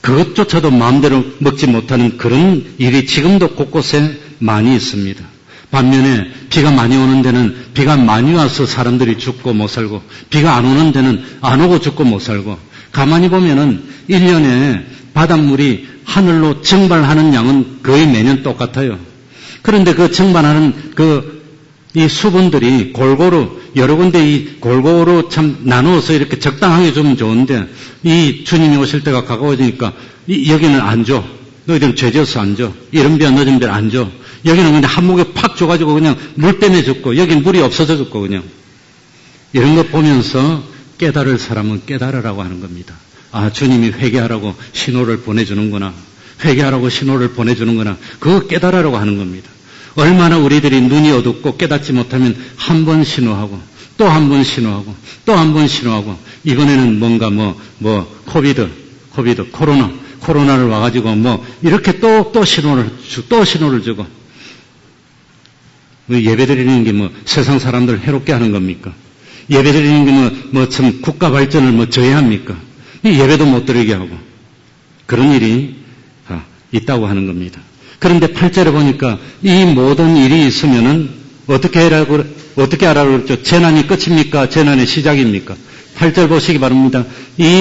그것조차도 마음대로 먹지 못하는 그런 일이 지금도 곳곳에 많이 있습니다. 반면에 비가 많이 오는 데는 비가 많이 와서 사람들이 죽고 못 살고, 비가 안 오는 데는 안 오고 죽고 못 살고, 가만히 보면은 1년에 바닷물이 하늘로 증발하는 양은 거의 매년 똑같아요. 그런데 그 증발하는 이 수분들이 골고루 여러 군데 이 골고루 참 나누어서 이렇게 적당하게 주면 좋은데, 이 주님이 오실 때가 가까워지니까 여기는 안 줘. 너희들은 죄지어서 안 줘. 이른 비와 늦은 비를 안 줘. 여기는 그냥 한 목에 팍 줘가지고 그냥 물 때문에 죽고, 여기는 물이 없어져 죽고 그냥. 이런 거 보면서 깨달을 사람은 깨달으라고 하는 겁니다. 아, 주님이 회개하라고 신호를 보내주는구나. 회개하라고 신호를 보내주는구나. 그거 깨달으라고 하는 겁니다. 얼마나 우리들이 눈이 어둡고 깨닫지 못하면 한 번 신호하고 또 한 번 신호하고 또 한 번 신호하고, 이번에는 뭔가 코로나를 와가지고 이렇게 또 신호를 주고, 예배 드리는 게 세상 사람들 해롭게 하는 겁니까? 예배 드리는 게 참 국가 발전을 저해합니까? 예배도 못 드리게 하고, 그런 일이 있다고 하는 겁니다. 그런데 8절에 보니까 이 모든 일이 있으면은 어떻게 하라고 그랬죠? 재난이 끝입니까? 재난의 시작입니까? 8절 보시기 바랍니다. 이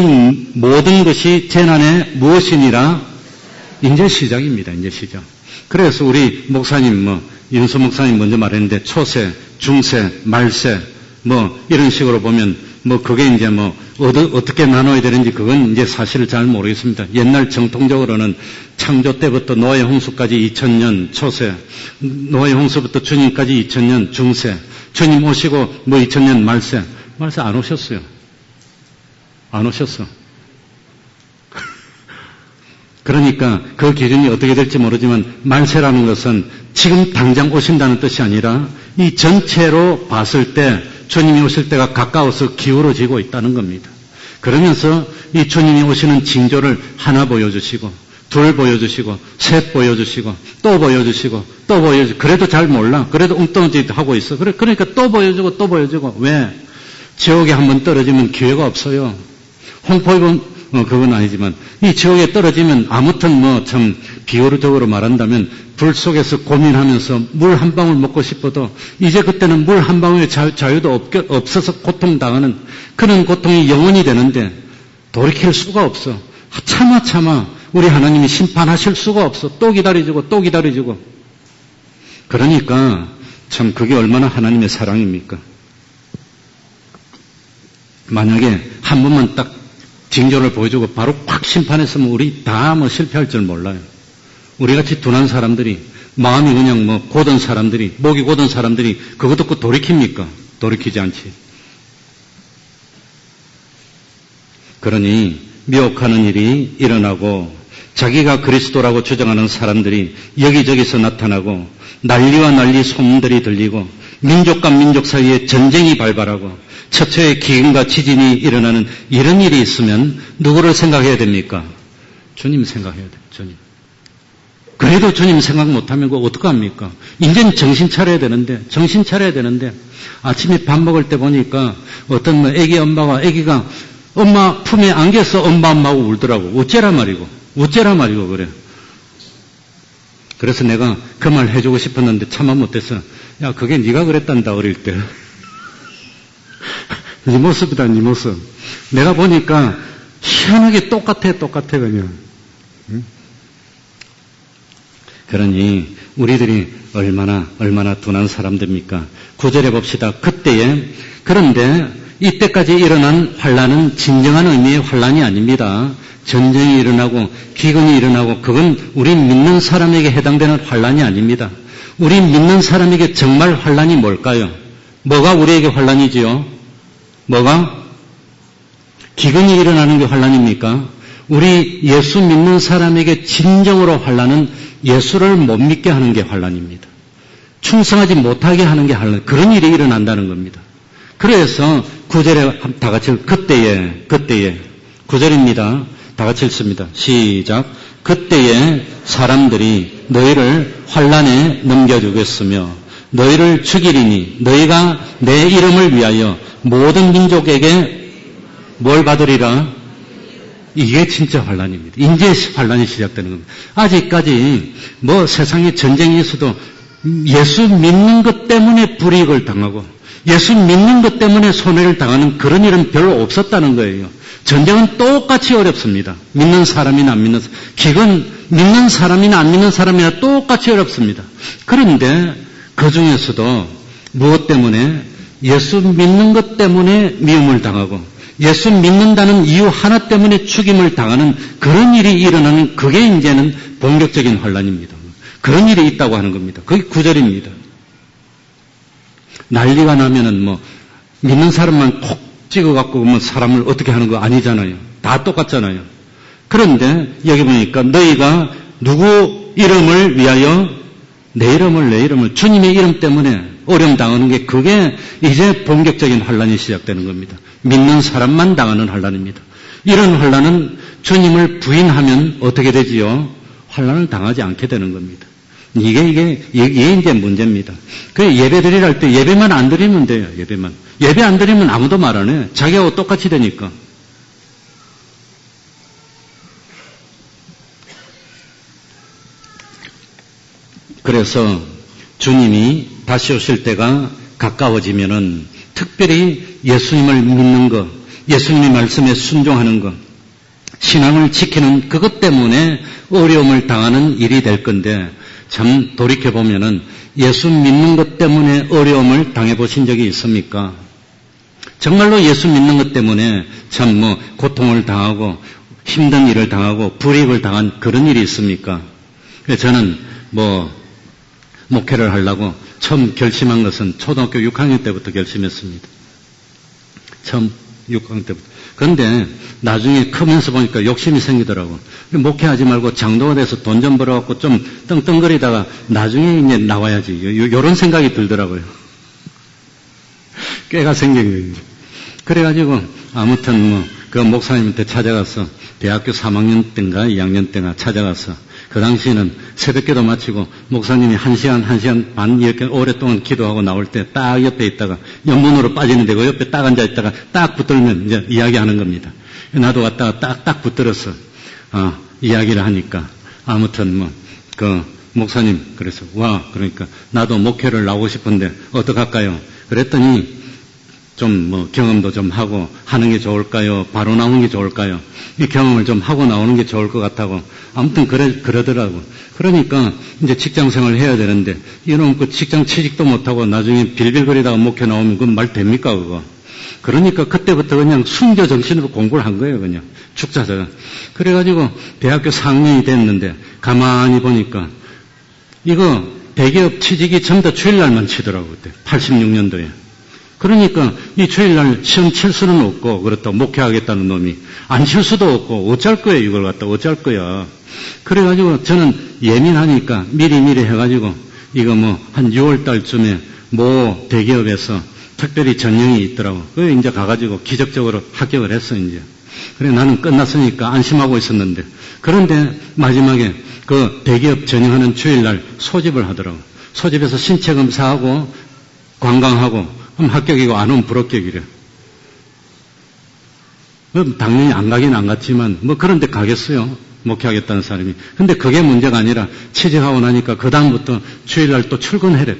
모든 것이 재난의 무엇이니라? 이제 시작입니다. 이제 시작. 그래서 우리 목사님, 윤수 목사님 먼저 말했는데, 초세, 중세, 말세, 이런 식으로 보면, 그게 이제 어떻게 나눠야 되는지 그건 이제 사실을 잘 모르겠습니다. 옛날 정통적으로는 창조 때부터 노아 홍수까지 2000년 초세, 노아 홍수부터 주님까지 2000년 중세, 주님 오시고 2000년 말세 안 오셨어요. 안 오셨어. 그러니까 그 기준이 어떻게 될지 모르지만, 말세라는 것은 지금 당장 오신다는 뜻이 아니라 이 전체로 봤을 때 주님이 오실 때가 가까워서 기울어지고 있다는 겁니다. 그러면서 이 주님이 오시는 징조를 하나 보여주시고, 둘 보여주시고, 셋 보여주시고, 또 보여주시고, 또 보여주시고, 그래도 잘 몰라. 그래도 웅뚱짓 하고 있어. 그러니까 또 보여주고 또 보여주고. 왜? 지옥에 한번 떨어지면 기회가 없어요. 홍포입은 그건 아니지만, 이 지옥에 떨어지면 아무튼 참 비유적으로 말한다면, 불 속에서 고민하면서 물 한 방울 먹고 싶어도 이제 그때는 물 한 방울의 자유도 없어서 고통당하는 그런 고통이 영원히 되는데, 돌이킬 수가 없어. 차마 우리 하나님이 심판하실 수가 없어. 또 기다려주고. 그러니까 참 그게 얼마나 하나님의 사랑입니까? 만약에 한 번만 딱 징조를 보여주고 바로 확 심판했으면 우리 다 실패할 줄 몰라요. 우리같이 둔한 사람들이, 마음이 그냥 뭐 곧은 사람들이, 목이 곧은 사람들이 그거 듣고 돌이킵니까? 돌이키지 않지. 그러니 미혹하는 일이 일어나고 자기가 그리스도라고 주장하는 사람들이 여기저기서 나타나고 난리와 난리 소문들이 들리고 민족과 민족 사이에 전쟁이 발발하고 처처에 기근과 지진이 일어나는 이런 일이 있으면 누구를 생각해야 됩니까? 주님 생각해야 돼요. 주님. 그래도 주님 생각 못하면 그거 어떡합니까? 이제는 정신 차려야 되는데 아침에 밥 먹을 때 보니까 어떤 뭐 애기 엄마가 애기가 엄마 품에 안겨서 엄마하고 울더라고. 어째라 말이고 그래. 그래서 내가 그 말 해주고 싶었는데 참아 못해서 야 그게 네가 그랬단다 어릴 때. 네 모습이다 네 모습. 내가 보니까 희한하게 똑같아 그냥. 응? 그러니 우리들이 얼마나 둔한 사람들입니까? 9절에 봅시다. 그런데 이때까지 일어난 환란은 진정한 의미의 환란이 아닙니다. 전쟁이 일어나고 기근이 일어나고 그건 우리 믿는 사람에게 해당되는 환란이 아닙니다. 우리 믿는 사람에게 정말 환란이 뭘까요? 뭐가 우리에게 환란이지요? 뭐가? 기근이 일어나는 게 환란입니까? 우리 예수 믿는 사람에게 진정으로 환란은 예수를 못 믿게 하는 게 환란입니다. 충성하지 못하게 하는 게 환란. 그런 일이 일어난다는 겁니다. 그래서 9절에 다 같이 그때에 9절입니다. 다 같이 읽습니다. 시작. 그때에 사람들이 너희를 환란에 넘겨주겠으며 너희를 죽이리니 너희가 내 이름을 위하여 모든 민족에게 뭘 받으리라? 이게 진짜 환란입니다. 이제 환란이 시작되는 겁니다. 아직까지 뭐 세상에 전쟁이 있어도 예수 믿는 것 때문에 불이익을 당하고 예수 믿는 것 때문에 손해를 당하는 그런 일은 별로 없었다는 거예요. 전쟁은 똑같이 어렵습니다. 믿는 사람이나 안 믿는 사람. 기근 믿는 사람이나 안 믿는 사람이나 똑같이 어렵습니다. 그런데 그 중에서도 무엇 때문에? 예수 믿는 것 때문에 미움을 당하고 예수 믿는다는 이유 하나 때문에 죽임을 당하는 그런 일이 일어나는 그게 이제는 본격적인 환란입니다. 그런 일이 있다고 하는 겁니다. 그게 9절입니다. 난리가 나면은 뭐 믿는 사람만 콕 찍어갖고 뭐 사람을 어떻게 하는 거 아니잖아요. 다 똑같잖아요. 그런데 여기 보니까 너희가 누구 이름을 위하여 내 이름을 주님의 이름 때문에 어려움 당하는 게 그게 이제 본격적인 환란이 시작되는 겁니다. 믿는 사람만 당하는 환란입니다. 이런 환란은 주님을 부인하면 어떻게 되지요? 환란을 당하지 않게 되는 겁니다. 이게 이제 문제입니다. 그 예배 드리려 할 때 예배만 안 드리면 돼요. 예배 안 드리면 아무도 말 안 해요. 자기하고 똑같이 되니까. 그래서 주님이 다시 오실 때가 가까워지면은 특별히 예수님을 믿는 것, 예수님의 말씀에 순종하는 것, 신앙을 지키는 그것 때문에 어려움을 당하는 일이 될 건데 참 돌이켜보면은 예수 믿는 것 때문에 어려움을 당해보신 적이 있습니까? 정말로 예수 믿는 것 때문에 참 뭐 고통을 당하고 힘든 일을 당하고 불이익을 당한 그런 일이 있습니까? 저는 뭐 목회를 하려고 처음 결심한 것은 초등학교 6학년 때부터 결심했습니다. 처음 6학년 때부터. 그런데 나중에 크면서 보니까 욕심이 생기더라고. 목회하지 말고 장로가 돼서 돈 좀 벌어갖고 좀 떵떵거리다가 나중에 이제 나와야지. 요런 생각이 들더라고요. 꾀가 생긴 거예요. 그래가지고 아무튼 그 목사님한테 찾아가서 대학교 3학년 때인가 2학년 때가 찾아가서 그 당시에는 새벽기도 마치고 목사님이 1시간 반 이렇게 오랫동안 기도하고 나올 때 딱 옆에 있다가 연문으로 빠지는데 그 옆에 딱 앉아있다가 딱 붙들면 이제 이야기하는 겁니다. 나도 갔다가 딱 붙들어서 이야기를 하니까 아무튼 그 목사님 그래서 그러니까 나도 목회를 나오고 싶은데 어떡할까요? 그랬더니 좀 경험도 좀 하고 하는 게 좋을까요? 바로 나오는 게 좋을까요? 이 경험을 좀 하고 나오는 게 좋을 것 같다고 아무튼 그러더라고. 그러니까 이제 직장 생활을 해야 되는데 이놈 그 직장 취직도 못하고 나중에 빌빌거리다가 목회 나오면 그건 말 됩니까 그거? 그러니까 그때부터 그냥 순교 정신으로 공부를 한 거예요, 그냥. 죽자자가. 그래가지고 대학교 4학년이 됐는데 가만히 보니까 이거 대기업 취직이 전부 다 주일날만 치더라고요, 그때. 86년도에. 그러니까 이 주일날 시험 칠 수는 없고, 그렇다고 목회하겠다는 놈이. 안 칠 수도 없고, 어쩔 거예요, 이걸 갖다. 어쩔 거야. 그래가지고 저는 예민하니까 미리미리 해가지고 이거 뭐 한 6월 달쯤에 모 대기업에서 특별히 전형이 있더라고. 그래 이제 가가지고 기적적으로 합격을 했어, 이제. 그래 나는 끝났으니까 안심하고 있었는데. 그런데 마지막에 그 대기업 전형하는 주일날 소집을 하더라고. 소집해서 신체 검사하고 관광하고 그럼 합격이고 안 오면 불합격이래. 당연히 안 가긴 안 갔지만 뭐 그런 데 가겠어요. 목회하겠다는 사람이. 근데 그게 문제가 아니라 취직하고 나니까 그 다음부터 주일날 또 출근해래.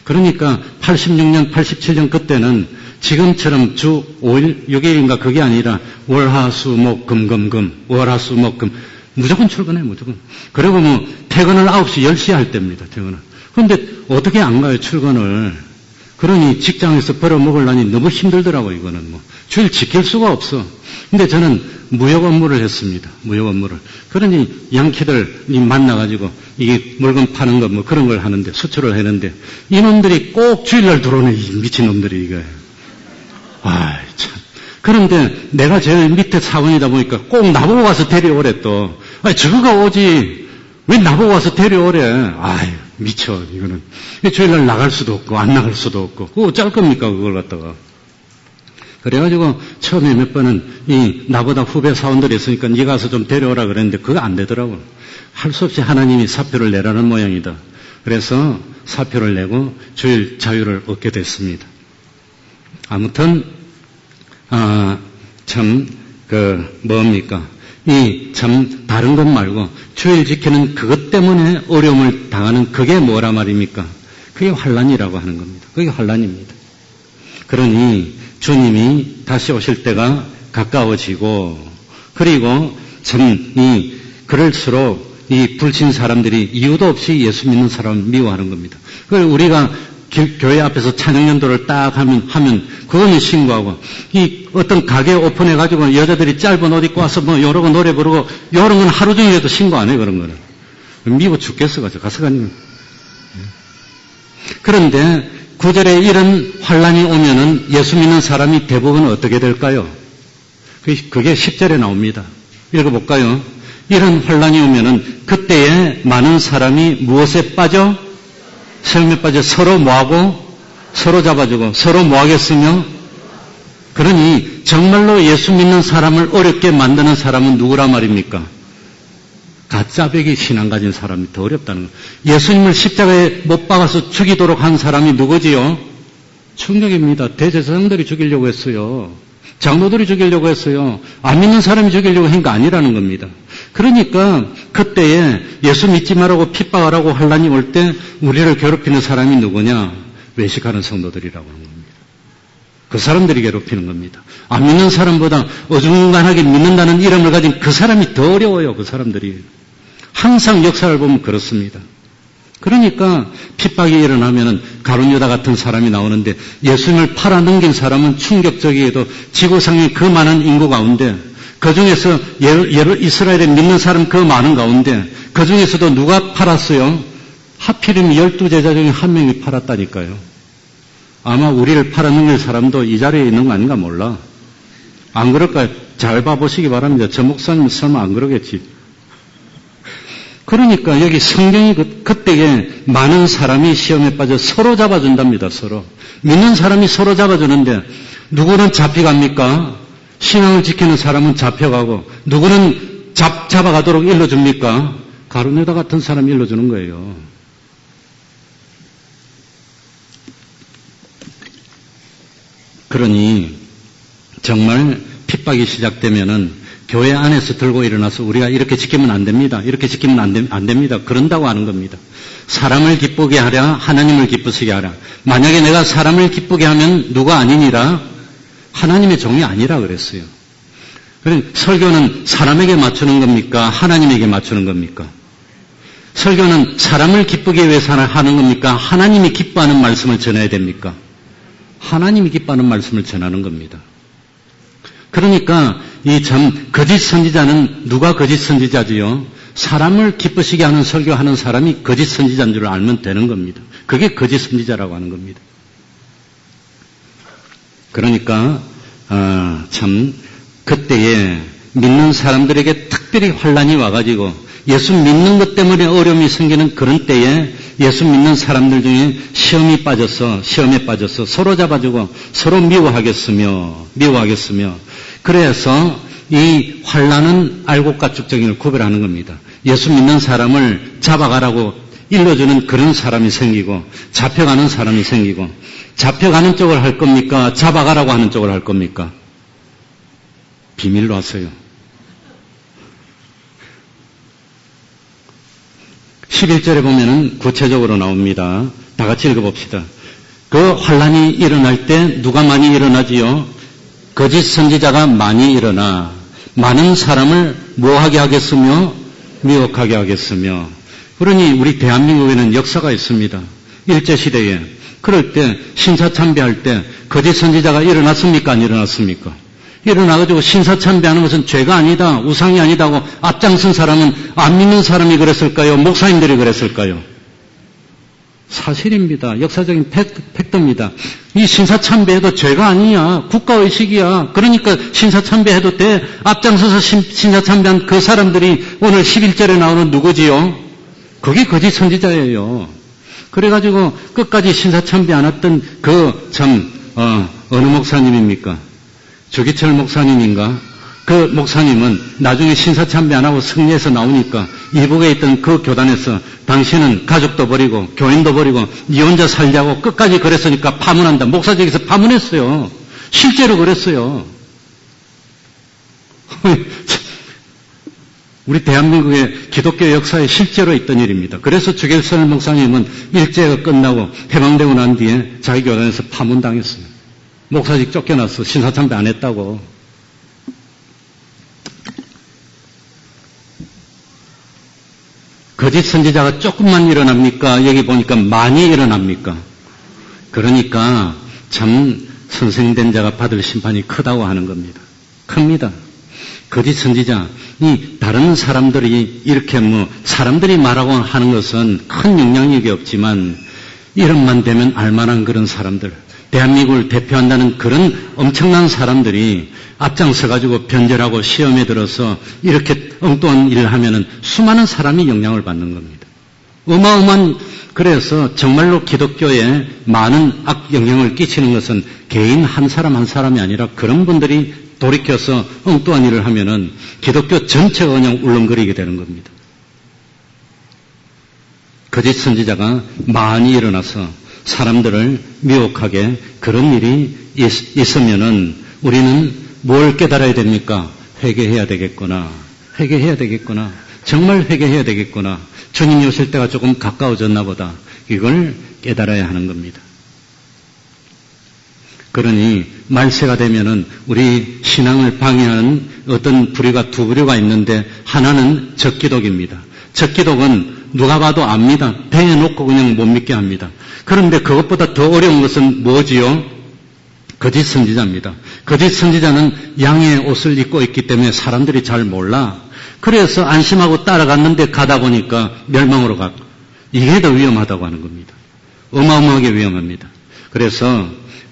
그러니까 86년, 87년 그때는 지금처럼 주 5일, 6일인가 그게 아니라 월화수목금금금, 월화수목금 무조건 출근해, 무조건. 그리고 뭐 퇴근을 9시, 10시에 할 때입니다, 퇴근을. 그런데 어떻게 안 가요, 출근을. 그러니 직장에서 벌어먹으려니 너무 힘들더라고, 이거는 뭐. 주일 지킬 수가 없어. 근데 저는 무역 업무를 했습니다, 무역 업무를. 그러니 양키들이 만나가지고 이게 물건 파는 거 뭐 그런 걸 하는데, 수출을 했는데, 이놈들이 꼭 주일날 들어오네, 이 미친놈들이 이거예요. 아이, 참. 그런데 내가 제일 밑에 사원이다 보니까 꼭 나보고 와서 데려오래 또. 아니, 저거가 오지. 왜 나보고 와서 데려오래. 아이, 미쳐, 이거는. 주일날 나갈 수도 없고, 안 나갈 수도 없고. 그거 어쩔 겁니까, 그걸 갖다가. 그래가지고 처음에 몇 번은 이 나보다 후배 사원들이 있으니까 네가 가서 좀 데려오라 그랬는데 그거 안 되더라고. 할 수 없이 하나님이 사표를 내라는 모양이다. 그래서 사표를 내고 주일 자유를 얻게 됐습니다. 아무튼 참 뭡니까? 이 참 다른 것 말고 주일 지키는 그것 때문에 어려움을 당하는 그게 뭐라 말입니까? 그게 환난이라고 하는 겁니다. 그게 환난입니다. 그러니 주님이 다시 오실 때가 가까워지고, 그리고 참 그럴수록 이 불신 사람들이 이유도 없이 예수 믿는 사람을 미워하는 겁니다. 그걸 우리가 교회 앞에서 찬양연도를 딱 하면 그거는 신고하고, 이 어떤 가게 오픈해가지고 여자들이 짧은 옷 입고 와서 뭐 여러 거 노래 부르고 이런 건 하루 종일 해도 신고 안 해, 그런 거는. 미워 죽겠어가지고 가서 가니까. 그런데 9절에 이런 환난이 오면은 예수 믿는 사람이 대부분 어떻게 될까요? 그게 10절에 나옵니다. 읽어볼까요? 이런 환난이 오면은 그때에 많은 사람이 무엇에 빠져? 시험에 빠져 서로 뭐하고? 서로 잡아주고 서로 뭐하겠으며? 그러니 정말로 예수 믿는 사람을 어렵게 만드는 사람은 누구라 말입니까? 가짜배기 신앙 가진 사람이 더 어렵다는 거예요. 예수님을 십자가에 못 박아서 죽이도록 한 사람이 누구지요? 충격입니다. 대제사장들이 죽이려고 했어요. 장로들이 죽이려고 했어요. 안 믿는 사람이 죽이려고 한 거 아니라는 겁니다. 그러니까 그때에 예수 믿지 말라고 핍박하라고 환난이 올 때 우리를 괴롭히는 사람이 누구냐? 외식하는 성도들이라고 하는 겁니다. 그 사람들이 괴롭히는 겁니다. 안 믿는 사람보다 어중간하게 믿는다는 이름을 가진 그 사람이 더 어려워요. 그 사람들이. 항상 역사를 보면 그렇습니다. 그러니까 핍박이 일어나면은 가룟유다 같은 사람이 나오는데 예수님을 팔아넘긴 사람은 충격적이게도 지구상의 그 많은 인구 가운데 그 중에서 이스라엘에 믿는 사람 그 많은 가운데 그 중에서도 누가 팔았어요? 하필이면 12제자 중에 한 명이 팔았다니까요. 아마 우리를 팔아넘길 사람도 이 자리에 있는 거 아닌가 몰라. 안 그럴까요? 잘 봐보시기 바랍니다. 저 목사님 설마 안 그러겠지. 그러니까 여기 성경이 그때에 많은 사람이 시험에 빠져 서로 잡아준답니다. 서로. 믿는 사람이 서로 잡아주는데 누구는 잡혀갑니까? 신앙을 지키는 사람은 잡혀가고 누구는 잡아가도록 일러줍니까? 가룟유다 같은 사람이 일러주는 거예요. 그러니 정말 핍박이 시작되면은 교회 안에서 들고 일어나서 우리가 이렇게 지키면 안 됩니다. 이렇게 지키면 안 됩니다. 그런다고 하는 겁니다. 사람을 기쁘게 하랴 하나님을 기쁘시게 하랴. 만약에 내가 사람을 기쁘게 하면 누가 아니니라? 하나님의 종이 아니라 그랬어요. 그러니까 설교는 사람에게 맞추는 겁니까? 하나님에게 맞추는 겁니까? 설교는 사람을 기쁘게 위해서 하는 겁니까? 하나님이 기뻐하는 말씀을 전해야 됩니까? 하나님이 기뻐하는 말씀을 전하는 겁니다. 그러니까 이 참 거짓 선지자는 누가 거짓 선지자지요? 사람을 기쁘시게 하는 설교하는 사람이 거짓 선지자인 줄 알면 되는 겁니다. 그게 거짓 선지자라고 하는 겁니다. 그러니까 참 그때에 믿는 사람들에게 특별히 환난이 와가지고 예수 믿는 것 때문에 어려움이 생기는 그런 때에 예수 믿는 사람들 중에 시험에 빠져서 서로 잡아주고 서로 미워하겠으며 그래서 이 환난은 알곡과 쭉정이를 구별하는 겁니다. 예수 믿는 사람을 잡아가라고 일러주는 그런 사람이 생기고 잡혀가는 사람이 생기고 잡혀가는 쪽을 할 겁니까? 잡아가라고 하는 쪽을 할 겁니까? 비밀로 하세요. 11절에 보면은 구체적으로 나옵니다. 다 같이 읽어봅시다. 그 환난이 일어날 때 누가 많이 일어나지요? 거짓 선지자가 많이 일어나 많은 사람을 뭐하게 하겠으며 미혹하게 하겠으며. 그러니 우리 대한민국에는 역사가 있습니다. 일제시대에 그럴 때 신사참배할 때 거짓 선지자가 일어났습니까? 안 일어났습니까? 일어나가지고 신사참배하는 것은 죄가 아니다, 우상이 아니다고 앞장선 사람은 안 믿는 사람이 그랬을까요? 목사님들이 그랬을까요? 사실입니다. 역사적인 팩트입니다. 이 신사참배해도 죄가 아니야. 국가의식이야. 그러니까 신사참배해도 돼. 앞장서서 신사참배한 그 사람들이 오늘 11절에 나오는 누구지요? 그게 거짓 선지자예요. 그래가지고 끝까지 신사참배 안 했던 그 어느 목사님입니까? 조기철 목사님인가? 그 목사님은 나중에 신사참배 안 하고 승리해서 나오니까 이북에 있던 그 교단에서 당신은 가족도 버리고 교인도 버리고 니 혼자 살자고 끝까지 그랬으니까 파문한다. 목사직에서 파문했어요. 실제로 그랬어요. 우리 대한민국의 기독교 역사에 실제로 있던 일입니다. 그래서 조기철 목사님은 일제가 끝나고 해방되고 난 뒤에 자기 교단에서 파문당했어요. 목사직 쫓겨났어. 신사참배 안 했다고. 거짓 선지자가 조금만 일어납니까? 여기 보니까 많이 일어납니까? 그러니까 참 선생된 자가 받을 심판이 크다고 하는 겁니다. 큽니다. 거짓 선지자, 이 다른 사람들이 이렇게 사람들이 말하고 하는 것은 큰 영향력이 없지만 이름만 되면 알만한 그런 사람들, 대한민국을 대표한다는 그런 엄청난 사람들이 앞장서가지고 변절하고 시험에 들어서 이렇게 엉뚱한 일을 하면은 수많은 사람이 영향을 받는 겁니다. 어마어마한, 그래서 정말로 기독교에 많은 악 영향을 끼치는 것은 개인 한 사람 한 사람이 아니라 그런 분들이 돌이켜서 엉뚱한 일을 하면은 기독교 전체가 그냥 울렁거리게 되는 겁니다. 거짓 선지자가 많이 일어나서 사람들을 미혹하게 그런 일이 있으면은 우리는 뭘 깨달아야 됩니까? 회개해야 되겠구나. 회개해야 되겠구나. 정말 회개해야 되겠구나. 주님이 오실 때가 조금 가까워졌나 보다. 이걸 깨달아야 하는 겁니다. 그러니 말세가 되면은 우리 신앙을 방해하는 어떤 부류가 두 부류가 있는데 하나는 적기독입니다. 적기독은 누가 봐도 압니다. 배에 놓고 그냥 못 믿게 합니다. 그런데 그것보다 더 어려운 것은 뭐지요? 거짓 선지자입니다. 거짓 선지자는 양의 옷을 입고 있기 때문에 사람들이 잘 몰라. 그래서 안심하고 따라갔는데 가다 보니까 멸망으로 가고 이게 더 위험하다고 하는 겁니다. 어마어마하게 위험합니다. 그래서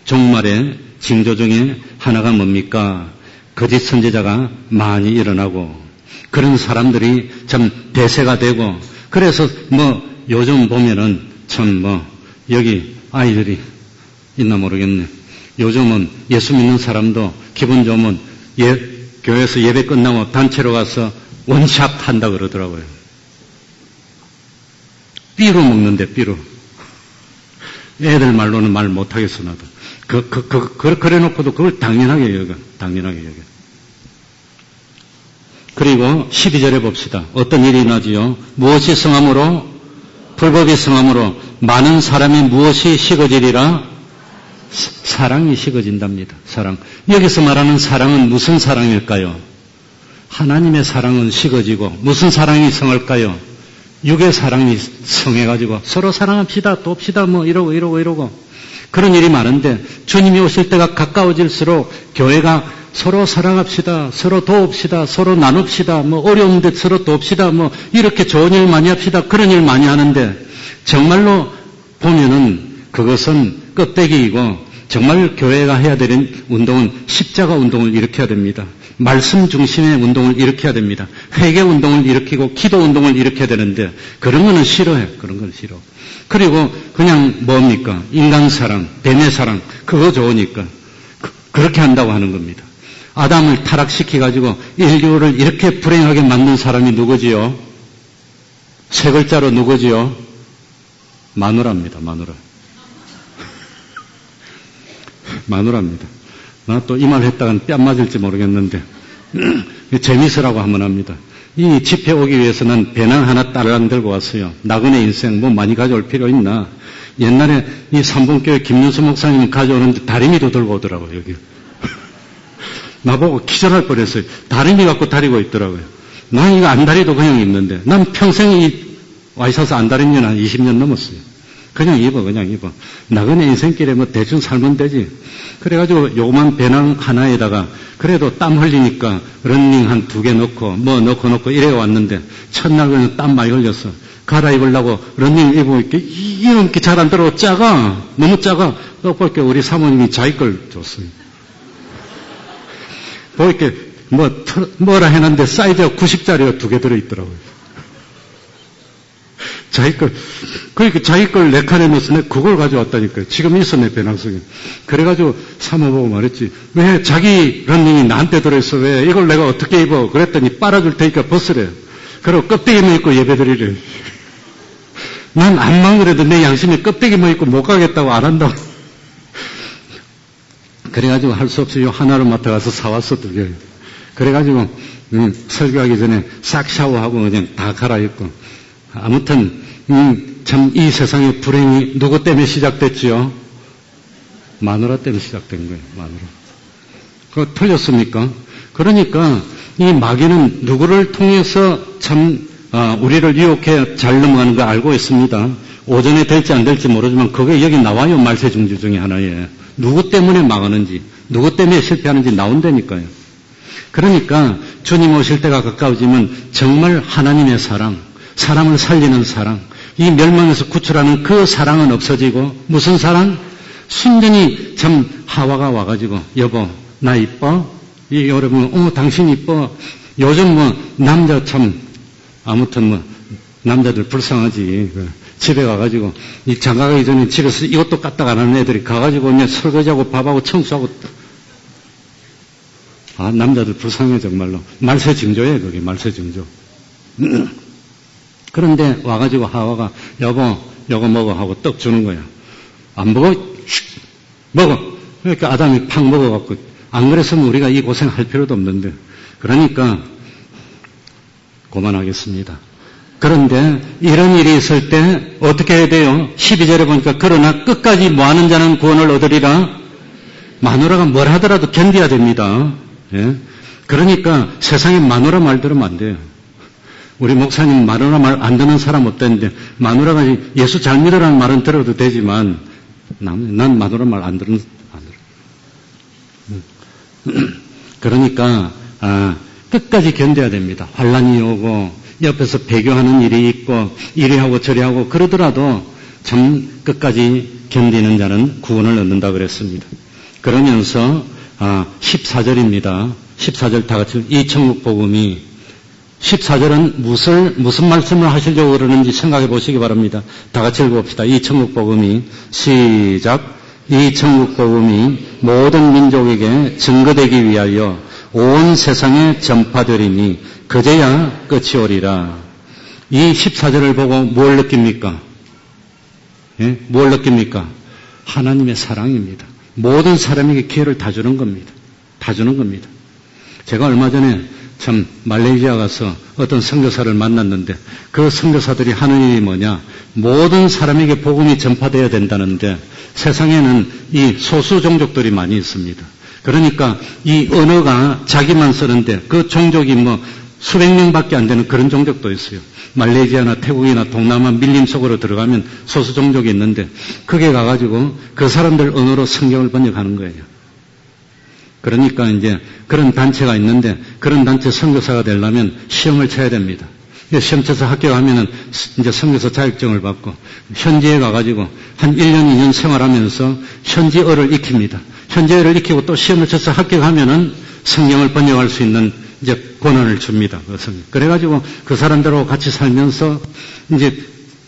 종말의 징조 중에 하나가 뭡니까? 거짓 선지자가 많이 일어나고 그런 사람들이 참 대세가 되고 그래서 요즘 보면은 참 여기 아이들이 있나 모르겠네. 요즘은 예수 믿는 사람도 기분 좋으면 교회에서 예배 끝나고 단체로 가서 원샷 한다 그러더라고요. 삐로 먹는데 삐로. 애들 말로는 말 못하겠어 나도. 그래 놓고도 그걸 당연하게 여겨. 그리고 12절에 봅시다. 어떤 일이 나지요? 무엇이 성함으로? 불법이 성함으로 많은 사람이 무엇이 식어지리라? 사랑이 식어진답니다. 사랑. 여기서 말하는 사랑은 무슨 사랑일까요? 하나님의 사랑은 식어지고 무슨 사랑이 성할까요? 육의 사랑이 성해가지고 서로 사랑합시다, 돕시다, 이러고. 그런 일이 많은데 주님이 오실 때가 가까워질수록 교회가 서로 사랑합시다, 서로 도웁시다, 서로 나눕시다, 어려운데 서로 돕시다, 이렇게 좋은 일 많이 합시다. 그런 일 많이 하는데 정말로 보면은 그것은 껍데기이고 정말 교회가 해야 되는 운동은 십자가 운동을 일으켜야 됩니다. 말씀 중심의 운동을 일으켜야 됩니다. 회개 운동을 일으키고 기도 운동을 일으켜야 되는데 그런 거는 싫어해. 그런 건 싫어. 그리고 그냥 뭡니까? 인간 사랑, 뱀의 사랑, 그거 좋으니까 그렇게 한다고 하는 겁니다. 아담을 타락시켜가지고 인류를 이렇게 불행하게 만든 사람이 누구지요? 세 글자로 누구지요? 마누라입니다. 마누라입니다. 나 또 이 말 했다간 뺨 맞을지 모르겠는데 재미있으라고 한번 합니다. 이 집회 오기 위해서 난 배낭 하나 딸랑 들고 왔어요. 나그네 인생 많이 가져올 필요 있나? 옛날에 이 삼봉교회 김윤수 목사님 가져오는데 다리미도 들고 오더라고요. 여기. 나보고 기절할 뻔했어요. 다리미 갖고 다니고 있더라고요. 난 이거 안다리도 그냥 입는데 난 평생 이 와이셔츠 안다리미는 한 20년 넘었어요. 그냥 입어. 나그네 인생길에 대충 살면 되지. 그래가지고 요만 배낭 하나에다가 그래도 땀 흘리니까 런닝 한 2개 넣고 넣고 이래 왔는데 첫날 그냥 땀 많이 흘렸어. 갈아입으려고 런닝 입으니까 이렇게 잘 안 들어. 너무 작아. 떡볶이 우리 사모님이 자기 걸 줬어요. 보니까 뭐라 해놨는데 사이즈가 90짜리가 2개 들어있더라고요. 그러니까 자기 걸 4칸에 넣어서 내가 그걸 가져왔다니까요. 지금 있어, 내 배낭 속에. 그래가지고 사모보고 말했지. 왜 자기 런닝이 나한테 들어있어? 왜? 이걸 내가 어떻게 입어? 그랬더니 빨아줄 테니까 벗으래. 그리고 껍데기만 입고 예배드리래. 난 암만 그래도 내 양심에 껍데기만 입고 못 가겠다고 안 한다고. 그래가지고 할 수 없이 요 하나를 맡아가서 사왔어, 2개. 그래가지고, 설교하기 전에 싹 샤워하고 그냥 다 갈아입고. 아무튼, 참 이 세상의 불행이 누구 때문에 시작됐지요? 마누라 때문에 시작된 거예요, 마누라. 그거 틀렸습니까? 그러니까 이 마귀는 누구를 통해서 참 우리를 유혹해 잘 넘어가는 거 알고 있습니다. 오전에 될지 안 될지 모르지만 그게 여기 나와요, 말세중주 중에 하나에. 누구 때문에 망하는지, 누구 때문에 실패하는지 나온다니까요. 그러니까 주님 오실 때가 가까워지면 정말 하나님의 사랑, 사람을 살리는 사랑, 이 멸망에서 구출하는 그 사랑은 없어지고 무슨 사랑? 순전히 참 하와가 와가지고 여보 나 이뻐? 여러분 당신 이뻐? 요즘 남자 참 아무튼 남자들 불쌍하지. 집에 가가지고 이 장가가기 전에 집에서 이것도 까딱 안 하는 애들이 가가지고 그냥 설거지하고 밥하고 청소하고 남자들 불쌍해 정말로. 말세징조예요 그게 말세징조. 그런데 와가지고 하와가 여보 요거 먹어 하고 떡 주는 거야. 안 먹어? 먹어. 그러니까 아담이 팍 먹어갖고 안 그랬으면 우리가 이 고생할 필요도 없는데. 그러니까 그만하겠습니다. 그런데 이런 일이 있을 때 어떻게 해야 돼요? 12절에 보니까 그러나 끝까지 뭐하는 자는 구원을 얻으리라. 마누라가 뭘 하더라도 견뎌야 됩니다. 예? 그러니까 세상에 마누라 말 들으면 안 돼요. 우리 목사님 마누라 말 안 듣는 사람 없다는데 마누라가 예수 잘 믿으라는 말은 들어도 되지만 난 마누라 말 안 들어. 그러니까 끝까지 견뎌야 됩니다. 환난이 오고 옆에서 배교하는 일이 있고 이리 하고 저리 하고 그러더라도 참 끝까지 견디는 자는 구원을 얻는다 그랬습니다. 그러면서 14절입니다. 14절 다 같이 이 천국 복음이 14절은 무슨 말씀을 하시려고 그러는지 생각해 보시기 바랍니다. 다 같이 읽어봅시다. 이 천국 복음이 시작. 이 천국 복음이 모든 민족에게 증거되기 위하여 온 세상에 전파되리니 그제야 끝이 오리라. 이 14절을 보고 뭘 느낍니까? 예? 뭘 느낍니까? 하나님의 사랑입니다. 모든 사람에게 기회를 다 주는 겁니다. 다 주는 겁니다. 제가 얼마 전에 참 말레이시아 가서 어떤 선교사를 만났는데 그 선교사들이 하는 일이 뭐냐? 모든 사람에게 복음이 전파되어야 된다는데 세상에는 이 소수 종족들이 많이 있습니다. 그러니까 이 언어가 자기만 쓰는데 그 종족이 수백 명밖에 안 되는 그런 종족도 있어요. 말레이시아나 태국이나 동남아 밀림 속으로 들어가면 소수 종족이 있는데 거기에 가가지고 그 사람들 언어로 성경을 번역하는 거예요. 그러니까 이제 그런 단체가 있는데 그런 단체 선교사가 되려면 시험을 쳐야 됩니다. 시험 쳐서 합격하면은 이제 선교사 자격증을 받고 현지에 가가지고 한 1년, 2년 생활하면서 현지어를 익힙니다. 현지어를 익히고 또 시험을 쳐서 합격하면은 성경을 번역할 수 있는 이제 권한을 줍니다. 그래가지고 그 사람들하고 같이 살면서 이제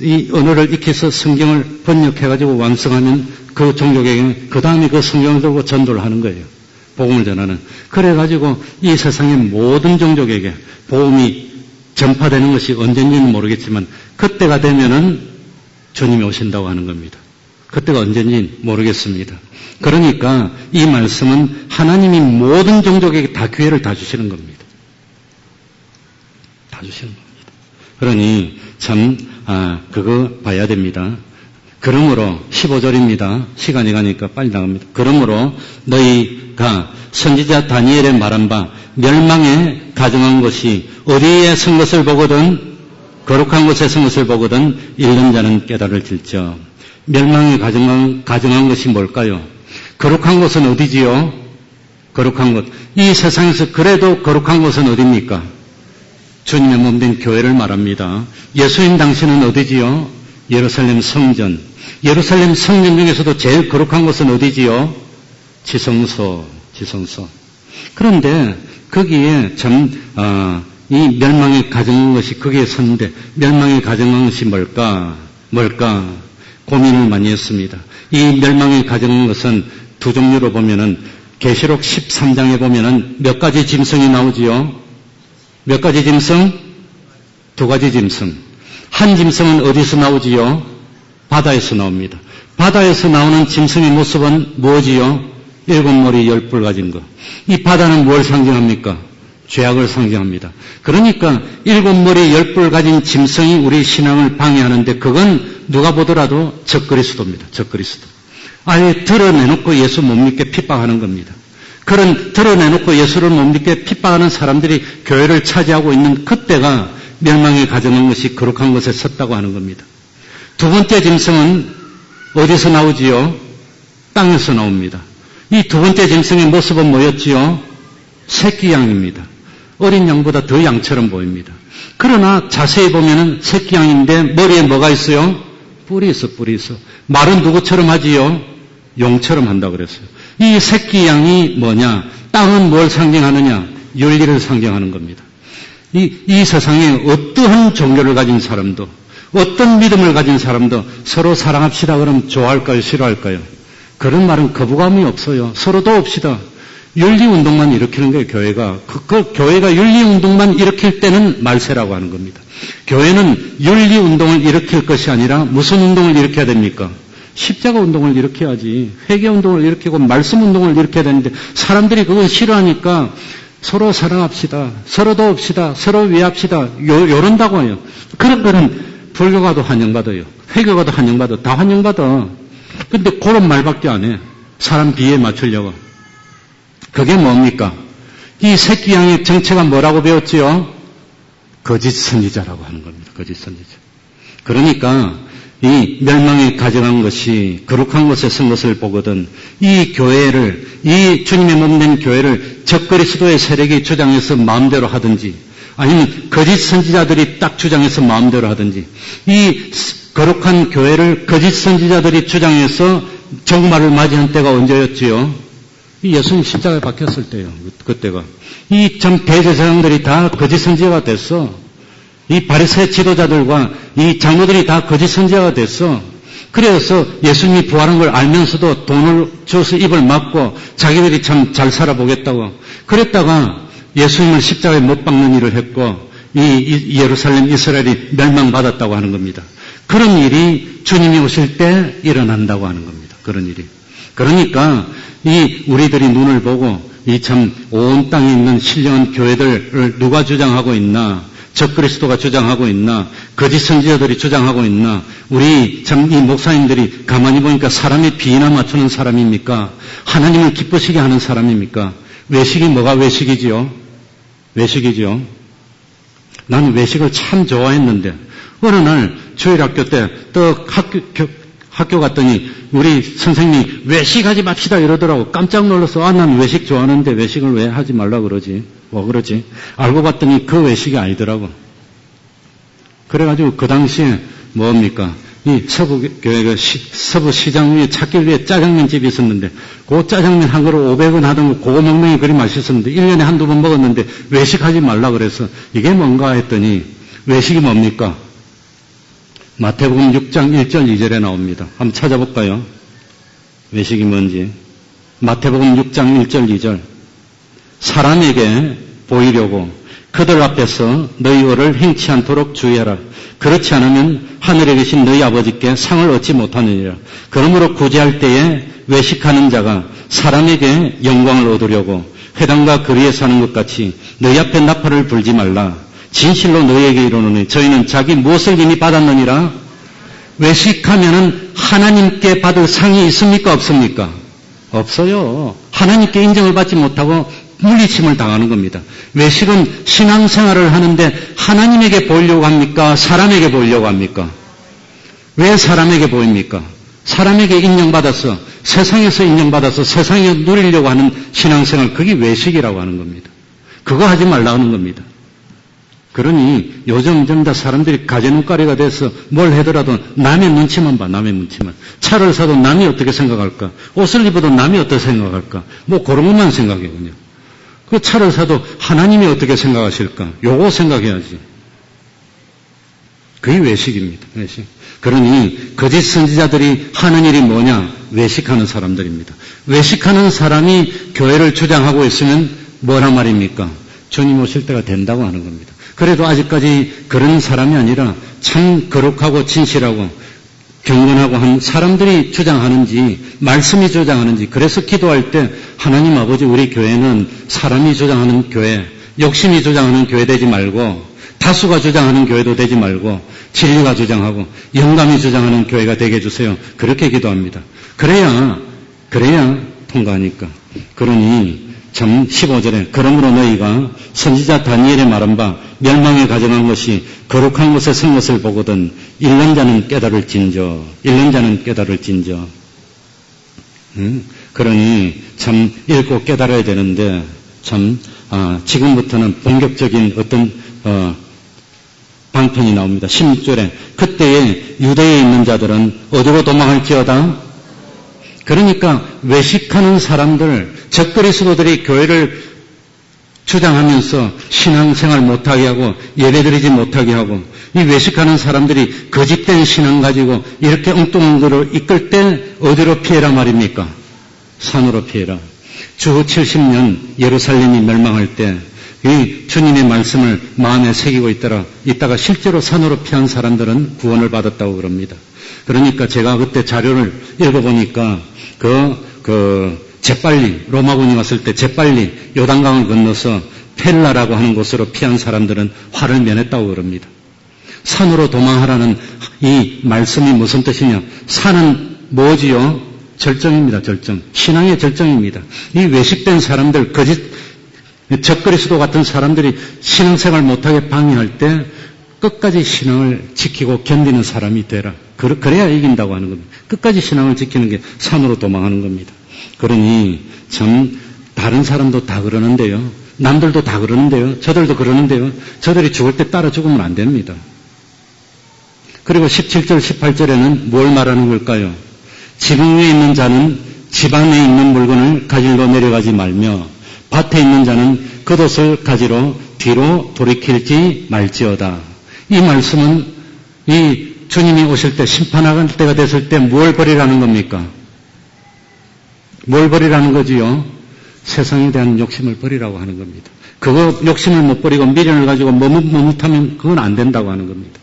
이 언어를 익혀서 성경을 번역해가지고 완성하면 그 종족에게 그 다음에 그 성경을 들고 전도를 하는 거예요. 복음을 전하는. 그래가지고 이 세상의 모든 종족에게 복음이 전파되는 것이 언제인지는 모르겠지만 그때가 되면은 주님이 오신다고 하는 겁니다. 그때가 언제인지 모르겠습니다. 그러니까 이 말씀은 하나님이 모든 종족에게 다 기회를 다 주시는 겁니다. 다 주시는 겁니다. 그러니 참 그거 봐야 됩니다. 그러므로 15절입니다. 시간이 가니까 빨리 나갑니다. 그러므로 너희가 선지자 다니엘의 말한 바 멸망에 가정한 것이 어디에 선 것을 보거든 거룩한 곳에 선 것을 보거든 읽는 자는 깨달을질저. 멸망에 가정한 것이 뭘까요? 거룩한 곳은 어디지요? 거룩한 곳. 이 세상에서 그래도 거룩한 곳은 어디입니까? 주님의 몸된 교회를 말합니다. 예수님 당신은 어디지요? 예루살렘 성전. 예루살렘 성전 중에서도 제일 거룩한 곳은 어디지요? 지성소. 그런데 거기에 이 멸망에 가정한 것이 거기에 섰는데 멸망에 가정한 것이 뭘까? 고민을 많이 했습니다. 이 멸망에 가정한 것은 두 종류로 보면은 계시록 13장에 보면은 몇 가지 짐승이 나오지요? 몇 가지 짐승? 두 가지 짐승. 한 짐승은 어디서 나오지요? 바다에서 나옵니다. 바다에서 나오는 짐승의 모습은 뭐지요? 7머리 10뿔 가진 거. 이 바다는 뭘 상징합니까? 죄악을 상징합니다. 그러니까 7머리 10뿔 가진 짐승이 우리 신앙을 방해하는데 그건 누가 보더라도 적그리스도입니다. 적그리스도. 아예 드러내놓고 예수 못 믿게 핍박하는 겁니다. 그런 드러내놓고 예수를 못 믿게 핍박하는 사람들이 교회를 차지하고 있는 그때가 멸망에 가정한 것이 거룩한 곳에 섰다고 하는 겁니다. 두 번째 짐승은 어디서 나오지요? 땅에서 나옵니다. 이 두 번째 짐승의 모습은 뭐였지요? 새끼 양입니다. 어린 양보다 더 양처럼 보입니다. 그러나 자세히 보면은 새끼 양인데 머리에 뭐가 있어요? 뿔이 있어. 말은 누구처럼 하지요? 용처럼 한다고 그랬어요. 이 새끼 양이 뭐냐? 땅은 뭘 상징하느냐? 윤리를 상징하는 겁니다. 이 세상에 어떠한 종교를 가진 사람도 어떤 믿음을 가진 사람도 서로 사랑합시다 그러면 좋아할까요? 싫어할까요? 그런 말은 거부감이 없어요. 서로 도웁시다. 윤리운동만 일으키는 거예요, 교회가. 교회가 윤리운동만 일으킬 때는 말세라고 하는 겁니다. 교회는 윤리운동을 일으킬 것이 아니라 무슨 운동을 일으켜야 됩니까? 십자가 운동을 일으켜야지. 회개운동을 일으키고 말씀운동을 일으켜야 되는데 사람들이 그걸 싫어하니까 서로 사랑합시다. 서로 도웁시다. 서로 위합시다. 요런다고 해요. 그런 거는 불교가도 환영받아요. 회교가도 환영받아. 다 환영받아. 근데 그런 말밖에 안 해. 사람 비에 맞추려고. 그게 뭡니까? 이 새끼 양의 정체가 뭐라고 배웠지요? 거짓 선지자라고 하는 겁니다. 거짓 선지자. 그러니까 이 멸망에 가정한 것이 거룩한 곳에 선 것을 보거든 이 교회를, 이 주님의 몸된 교회를 적그리스도의 세력이 주장해서 마음대로 하든지 아니면 거짓 선지자들이 딱 주장해서 마음대로 하든지 이 거룩한 교회를 거짓 선지자들이 주장해서 종말을 맞이한 때가 언제였지요? 이 예수님 십자가에 박혔을 때요. 그때가. 이 전 대제사장들이 다 거짓 선지자가 됐어. 이 바리새 지도자들과 이 장로들이 다 거짓 선지자가 됐어. 그래서 예수님이 부활한 걸 알면서도 돈을 줘서 입을 막고 자기들이 참 잘 살아보겠다고 그랬다가 예수님을 십자가에 못 박는 일을 했고 이 예루살렘 이스라엘이 멸망받았다고 하는 겁니다. 그런 일이 주님이 오실 때 일어난다고 하는 겁니다. 그런 일이. 그러니까 이 우리들이 눈을 보고 이 참 온 땅에 있는 신령한 교회들을 누가 주장하고 있나, 적그리스도가 주장하고 있나, 거짓 선지자들이 주장하고 있나, 우리 참 이 목사님들이 가만히 보니까 사람의 비위나 맞추는 사람입니까? 하나님을 기쁘시게 하는 사람입니까? 외식이 뭐가 외식이지요? 외식이죠. 나는 외식을 참 좋아했는데 어느 날 주일학교 때 또 학교 갔더니 우리 선생님이 외식하지 맙시다 이러더라고. 깜짝 놀라서 난 외식 좋아하는데 외식을 왜 하지 말라 그러지? 뭐 그러지? 알고 봤더니 그 외식이 아니더라고. 그래가지고 그 당시에 뭡니까? 이 서부교회 서부시장 위에 찾길 위해 짜장면 집이 있었는데 그 짜장면 한 그릇 500원 하던 거 그거 먹는 게 그리 맛있었는데 1년에 한두 번 먹었는데 외식하지 말라 그래서 이게 뭔가 했더니 외식이 뭡니까? 마태복음 6장 1절 2절에 나옵니다. 한번 찾아볼까요? 외식이 뭔지. 마태복음 6장 1절 2절. 사람에게 보이려고 그들 앞에서 너희 의를 행치 않도록 주의하라. 그렇지 않으면 하늘에 계신 너희 아버지께 상을 얻지 못하느니라. 그러므로 구제할 때에 외식하는 자가 사람에게 영광을 얻으려고 회당과 거리에 사는 것 같이 너희 앞에 나팔을 불지 말라. 진실로 너희에게 이르노니 저희는 자기 무엇을 이미 받았느니라. 외식하면은 하나님께 받을 상이 있습니까? 없습니까? 없어요. 하나님께 인정을 받지 못하고 물리침을 당하는 겁니다. 외식은 신앙생활을 하는데 하나님에게 보이려고 합니까? 사람에게 보이려고 합니까? 왜 사람에게 보입니까? 사람에게 인정받아서 세상에서 인정받아서 세상에 누리려고 하는 신앙생활, 그게 외식이라고 하는 겁니다. 그거 하지 말라고 하는 겁니다. 그러니 요즘 다 사람들이 가재눈가리가 돼서 뭘 하더라도 남의 눈치만 봐, 남의 눈치만. 차를 사도 남이 어떻게 생각할까? 옷을 입어도 남이 어떻게 생각할까? 뭐 그런 것만 생각해, 그냥. 그 차를 사도 하나님이 어떻게 생각하실까? 요거 생각해야지. 그게 외식입니다, 외식. 그러니 거짓 선지자들이 하는 일이 뭐냐? 외식하는 사람들입니다. 외식하는 사람이 교회를 주장하고 있으면 뭐란 말입니까? 주님 오실 때가 된다고 하는 겁니다. 그래도 아직까지 그런 사람이 아니라 참 거룩하고 진실하고 경건하고 한 사람들이 주장하는지 말씀이 주장하는지 그래서 기도할 때 하나님 아버지 우리 교회는 사람이 주장하는 교회, 욕심이 주장하는 교회 되지 말고 다수가 주장하는 교회도 되지 말고 진리가 주장하고 영감이 주장하는 교회가 되게 해주세요. 그렇게 기도합니다. 그래야 통과하니까. 그러니 참 15절에 그러므로 너희가 선지자 다니엘의 말한 바 멸망에 가져간 것이 거룩한 곳에 선 것을 보거든 읽는 자는 깨달을진저. 그러니 참 읽고 깨달아야 되는데 참 지금부터는 본격적인 어떤 방편이 나옵니다. 16절에 그때에 유대에 있는 자들은 어디로 도망할지어다. 그러니까 외식하는 사람들, 적그리스도들이 교회를 주장하면서 신앙생활 못하게 하고 예배드리지 못하게 하고 이 외식하는 사람들이 거짓된 신앙 가지고 이렇게 엉뚱한 거를 이끌 때 어디로 피해라 말입니까? 산으로 피해라. 주후 70년 예루살렘이 멸망할 때 이 주님의 말씀을 마음에 새기고 있다가 실제로 산으로 피한 사람들은 구원을 받았다고 그럽니다. 그러니까 제가 그때 자료를 읽어보니까 재빨리 로마군이 왔을 때 재빨리 요단강을 건너서 펠라라고 하는 곳으로 피한 사람들은 화를 면했다고 그럽니다. 산으로 도망하라는 이 말씀이 무슨 뜻이냐? 산은 뭐지요? 절정입니다. 절정. 신앙의 절정입니다. 이 외식된 사람들, 적그리스도 같은 사람들이 신앙생활 못하게 방해할 때 끝까지 신앙을 지키고 견디는 사람이 되라. 그래야 이긴다고 하는 겁니다. 끝까지 신앙을 지키는 게 산으로 도망하는 겁니다. 그러니 참 다른 사람도 다 그러는데요. 남들도 다 그러는데요. 저들도 그러는데요. 저들이 죽을 때 따라 죽으면 안 됩니다. 그리고 17절, 18절에는 뭘 말하는 걸까요? 지붕 위에 있는 자는 집 안에 있는 물건을 가지러 내려가지 말며 밭에 있는 자는 겉옷을 가지러 뒤로 돌이킬지 말지어다. 이 말씀은 이 주님이 오실 때 심판할 때가 됐을 때 뭘 버리라는 겁니까? 뭘 버리라는 거지요? 세상에 대한 욕심을 버리라고 하는 겁니다. 그거 욕심을 못 버리고 미련을 가지고 머뭇머뭇하면 그건 안 된다고 하는 겁니다.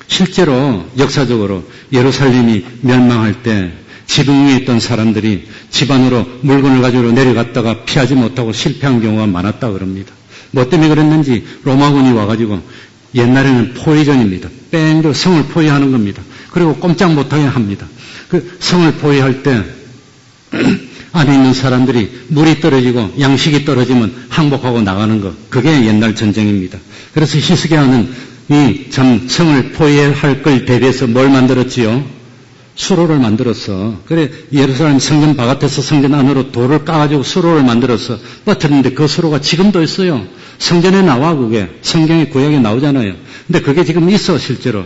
실제로 역사적으로 예루살렘이 멸망할 때 지붕 위에 있던 사람들이 집 안으로 물건을 가지고 내려갔다가 피하지 못하고 실패한 경우가 많았다 그럽니다. 뭐 때문에 그랬는지 로마군이 와가지고 옛날에는 포위전입니다. 뺑도 성을 포위하는 겁니다. 그리고 꼼짝 못하게 합니다. 그 성을 포위할 때 안에 있는 사람들이 물이 떨어지고 양식이 떨어지면 항복하고 나가는 것. 그게 옛날 전쟁입니다. 그래서 히스기야는 이 참 성을 포위할 걸 대비해서 뭘 만들었지요? 수로를 만들었어. 그래 예루살렘 성전 바깥에서 성전 안으로 돌을 까가지고 수로를 만들어서 뻗었는데 그 수로가 지금도 있어요. 성전에 나와 그게. 성경의 구약에 나오잖아요. 근데 그게 지금 있어 실제로.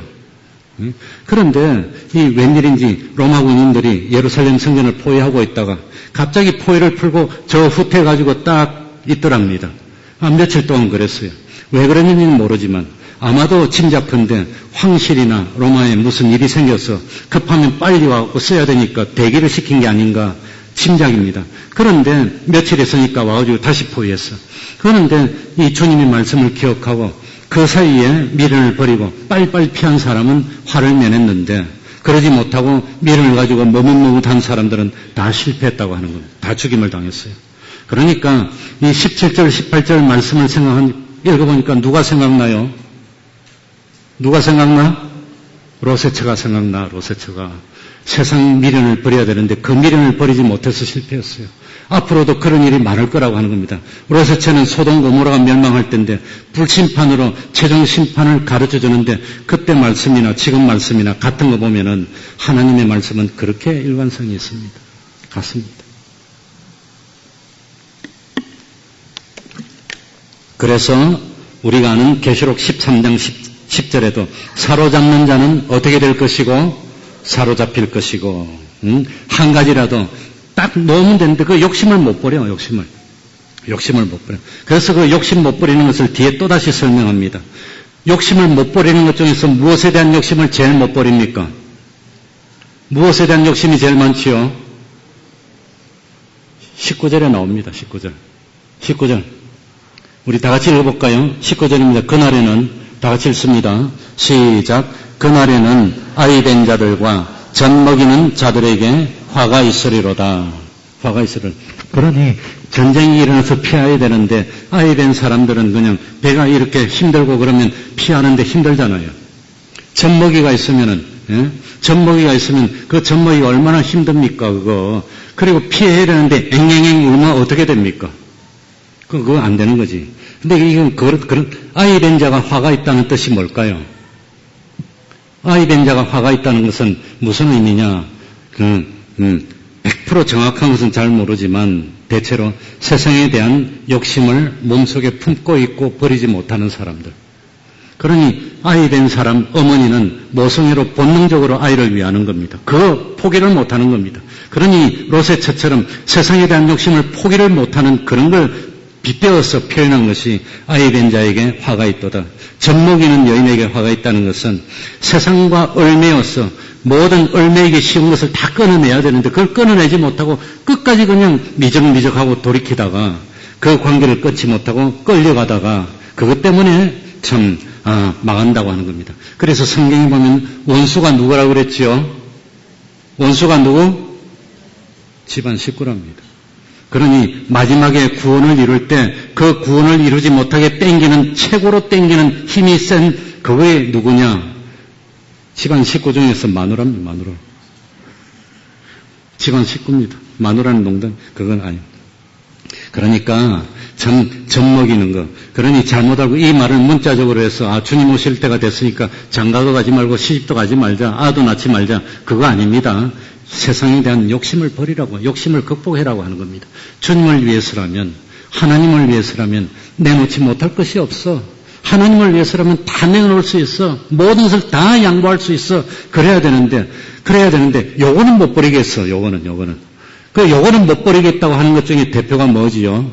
그런데 이 웬일인지 로마 군인들이 예루살렘 성전을 포위하고 있다가 갑자기 포위를 풀고 저 후퇴해가지고 딱 있더랍니다. 며칠 동안 그랬어요. 왜 그랬는지는 모르지만 아마도 짐작컨대 황실이나 로마에 무슨 일이 생겨서 급하면 빨리 와서 써야 되니까 대기를 시킨 게 아닌가 짐작입니다. 그런데 며칠 있으니까 와가지고 다시 포위했어. 그런데 이 주님의 말씀을 기억하고 그 사이에 미련을 버리고 빨리빨리 피한 사람은 화를 내냈는데 그러지 못하고 미련을 가지고 머뭇머뭇한 사람들은 다 실패했다고 하는 겁니다. 다 죽임을 당했어요. 그러니까 이 17절, 18절 말씀을 읽어보니까 누가 생각나요? 누가 생각나? 로세처가 생각나, 로세처가. 세상 미련을 버려야 되는데 그 미련을 버리지 못해서 실패했어요. 앞으로도 그런 일이 많을 거라고 하는 겁니다. 로세처는 소돔 고모라가 멸망할 때인데 불심판으로 최종 심판을 가르쳐 주는데 그때 말씀이나 지금 말씀이나 같은 거 보면은 하나님의 말씀은 그렇게 일관성이 있습니다. 같습니다. 그래서 우리가 아는 계시록 13장 10절에도 사로잡는 자는 어떻게 될 것이고 사로잡힐 것이고 한 가지라도 딱 놓으면 되는데 그 욕심을 못 버려. 욕심을 못 버려. 그래서 그 욕심 못 버리는 것을 뒤에 또다시 설명합니다. 욕심을 못 버리는 것 중에서 무엇에 대한 욕심을 제일 못 버립니까? 무엇에 대한 욕심이 제일 많지요? 19절에 나옵니다. 19절. 우리 다 같이 읽어볼까요? 19절입니다. 그날에는 다 같이 읽습니다. 시작. 그날에는 아이된 자들과 젖 먹이는 자들에게 화가 있으리로다. 화가 있으리로다. 그러니 전쟁이 일어나서 피해야 되는데 아이된 사람들은 그냥 배가 이렇게 힘들고 그러면 피하는데 힘들잖아요. 젖 먹이가 있으면은 젖 먹이가 있으면 그 젖 먹이가 얼마나 힘듭니까 그거. 그리고 피해야 되는데 앵앵앵 울면 어떻게 됩니까? 그거 안 되는 거지. 근데 이건 그런 아이된 자가 화가 있다는 뜻이 뭘까요? 아이된 자가 화가 있다는 것은 무슨 의미냐? 100% 정확한 것은 잘 모르지만 대체로 세상에 대한 욕심을 몸속에 품고 있고 버리지 못하는 사람들. 그러니 아이된 사람 어머니는 모성애로 본능적으로 아이를 위하는 겁니다. 그거 포기를 못하는 겁니다. 그러니 로세처처럼 세상에 대한 욕심을 포기를 못하는 그런 걸 빗대어서 표현한 것이 아이된 자에게 화가 있도다. 젖먹이는 여인에게 화가 있다는 것은 세상과 얽매여서 모든 얽매이기 쉬운 것을 다 끊어내야 되는데 그걸 끊어내지 못하고 끝까지 그냥 미적미적하고 돌이키다가 그 관계를 끊지 못하고 끌려가다가 그것 때문에 참 망한다고 하는 겁니다. 그래서 성경에 보면 원수가 누구라고 그랬지요? 원수가 누구? 집안 식구랍니다. 그러니 마지막에 구원을 이룰 때 그 구원을 이루지 못하게 최고로 땡기는 힘이 센 그게 누구냐? 집안 식구 중에서 마누라입니다. 마누라. 집안 식구입니다. 마누라는 농담 그건 아니에요. 그러니까 참 젖먹이는 거. 그러니 잘못 알고 이 말을 문자적으로 해서 주님 오실 때가 됐으니까 장가도 가지 말고 시집도 가지 말자. 아도 낳지 말자. 그거 아닙니다. 세상에 대한 욕심을 버리라고, 욕심을 극복해라고 하는 겁니다. 주님을 위해서라면, 하나님을 위해서라면 내놓지 못할 것이 없어. 하나님을 위해서라면 다 내놓을 수 있어. 모든 것을 다 양보할 수 있어. 그래야 되는데 요거는 못 버리겠어. 요거는. 요거는 못 버리겠다고 하는 것 중에 대표가 뭐지요?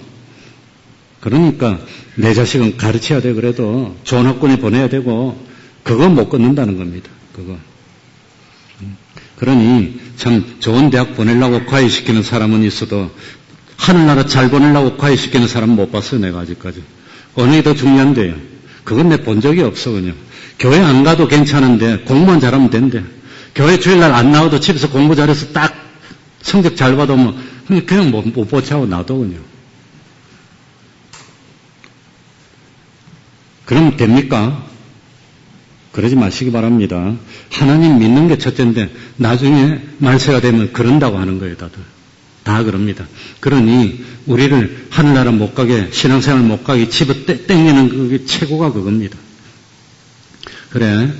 그러니까 내 자식은 가르쳐야 돼. 그래도 좋은 학군에 보내야 되고 그거 못 끊는다는 겁니다. 그거. 그러니 참 좋은 대학 보내려고 과외시키는 사람은 있어도 하늘나라 잘 보내려고 과외시키는 사람은 못 봤어요. 내가 아직까지. 어느 게 더 중요한데요. 그건 내 본 적이 없어. 그냥 교회 안 가도 괜찮은데 공부만 잘하면 된대. 교회 주일날 안 나와도 집에서 공부 잘해서 딱 성적 잘 받으면 그냥 못 보차고 놔둬 그냥. 그럼 됩니까? 그러지 마시기 바랍니다. 하나님 믿는 게 첫째인데 나중에 말세가 되면 그런다고 하는 거예요, 다들. 다 그럽니다. 그러니 우리를 하늘나라 못 가게, 신앙생활 못 가게 집어 땡기는 그게 최고가 그겁니다. 그래,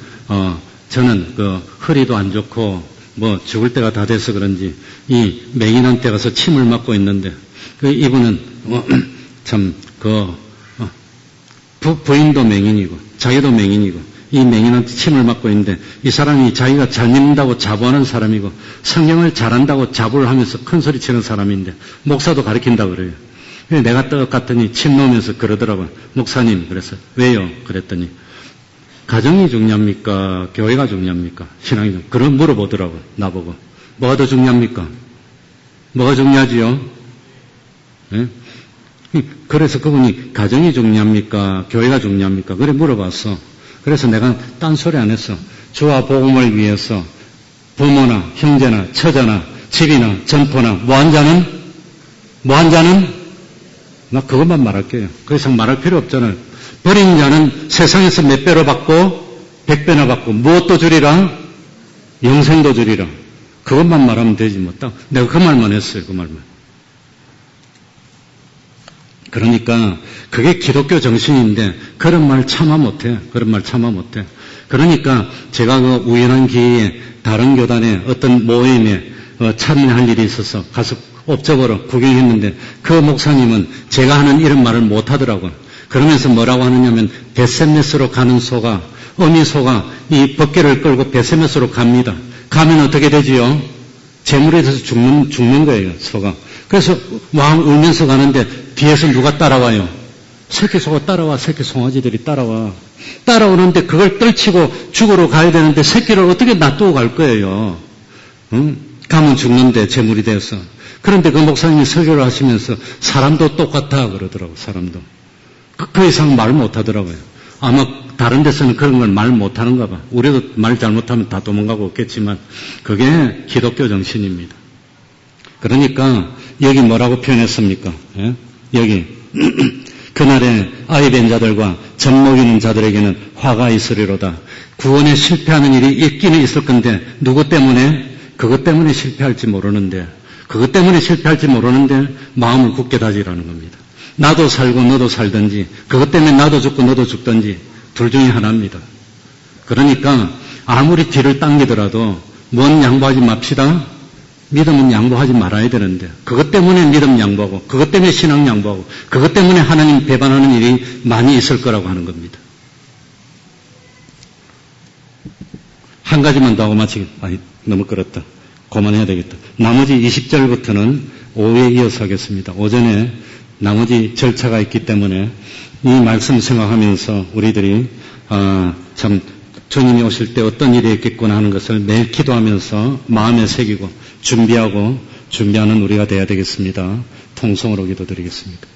저는 허리도 안 좋고 죽을 때가 다 돼서 그런지 이 맹인한테 가서 침을 맞고 있는데 이분은 참 부인도 맹인이고 자기도 맹인이고 이 맹인한테 침을 맞고 있는데 이 사람이 자기가 잘 믿는다고 자부하는 사람이고 성경을 잘한다고 자부를 하면서 큰 소리 치는 사람인데 목사도 가르친다 그래요. 내가 떠갔더니 침 놓으면서 그러더라고요. 목사님, 그래서 왜요? 그랬더니 가정이 중요합니까? 교회가 중요합니까? 신앙이 중요합니까? 그런 물어보더라고요. 나보고. 뭐가 더 중요합니까? 뭐가 중요하지요? 네? 그래서 그분이 가정이 중요합니까? 교회가 중요합니까? 그래 물어봤어. 그래서 내가 딴소리 안 했어. 주와 복음을 위해서 부모나 형제나 처자나 집이나 점포나 뭐한 자는 나 그것만 말할게요. 그 이상 말할 필요 없잖아요. 버린 자는 세상에서 몇 배로 받고 100배나 받고 무엇도 주리라? 영생도 주리라. 그것만 말하면 되지 뭐. 딱 내가 그 말만 했어요. 그 말만. 그러니까 그게 기독교 정신인데 그런 말 차마 못해. 그런 말 차마 못해. 그러니까 제가 그 우연한 기회에 다른 교단의 어떤 모임에 참여할 일이 있어서 가서 옵적으로 구경했는데 그 목사님은 제가 하는 이런 말을 못하더라고요. 그러면서 뭐라고 하느냐면 베세메스로 가는 소가 어미소가 이 벗개를 끌고 베세메스로 갑니다. 가면 어떻게 되지요? 재물에 대해서 죽는 거예요. 소가. 그래서 왕 울면서 가는데 뒤에서 누가 따라와요? 새끼 소가 따라와. 새끼 송아지들이 따라와. 따라오는데 그걸 떨치고 죽으러 가야 되는데 새끼를 어떻게 놔두고 갈 거예요? 응? 가면 죽는데 재물이 돼서. 그런데 그 목사님이 설교를 하시면서 사람도 똑같아 그러더라고요. 사람도. 그 이상 말 못하더라고요. 아마 다른 데서는 그런 걸 말 못하는가 봐. 우리도 말 잘못하면 다 도망가고 없겠지만 그게 기독교 정신입니다. 그러니까 여기 뭐라고 표현했습니까? 예? 여기 그날에 아이 뵌 자들과 젖 먹이는 자들에게는 화가 있으리로다. 구원에 실패하는 일이 있기는 있을 건데 누구 때문에? 그것 때문에 실패할지 모르는데 마음을 굳게 다지라는 겁니다. 나도 살고 너도 살든지 그것 때문에 나도 죽고 너도 죽든지 둘 중에 하나입니다. 그러니까 아무리 뒤를 당기더라도 뭔 양보하지 맙시다. 믿음은 양보하지 말아야 되는데 그것 때문에 믿음 양보하고 그것 때문에 신앙 양보하고 그것 때문에 하나님 배반하는 일이 많이 있을 거라고 하는 겁니다. 한 가지만 더 하고 마치겠다. 너무 끌었다. 그만해야 되겠다. 나머지 20절부터는 오후에 이어서 하겠습니다. 오전에 나머지 절차가 있기 때문에 이 말씀 생각하면서 우리들이 참 주님이 오실 때 어떤 일이 있겠구나 하는 것을 매일 기도하면서 마음에 새기고 준비하는 우리가 되어야 되겠습니다. 통성으로 기도드리겠습니다.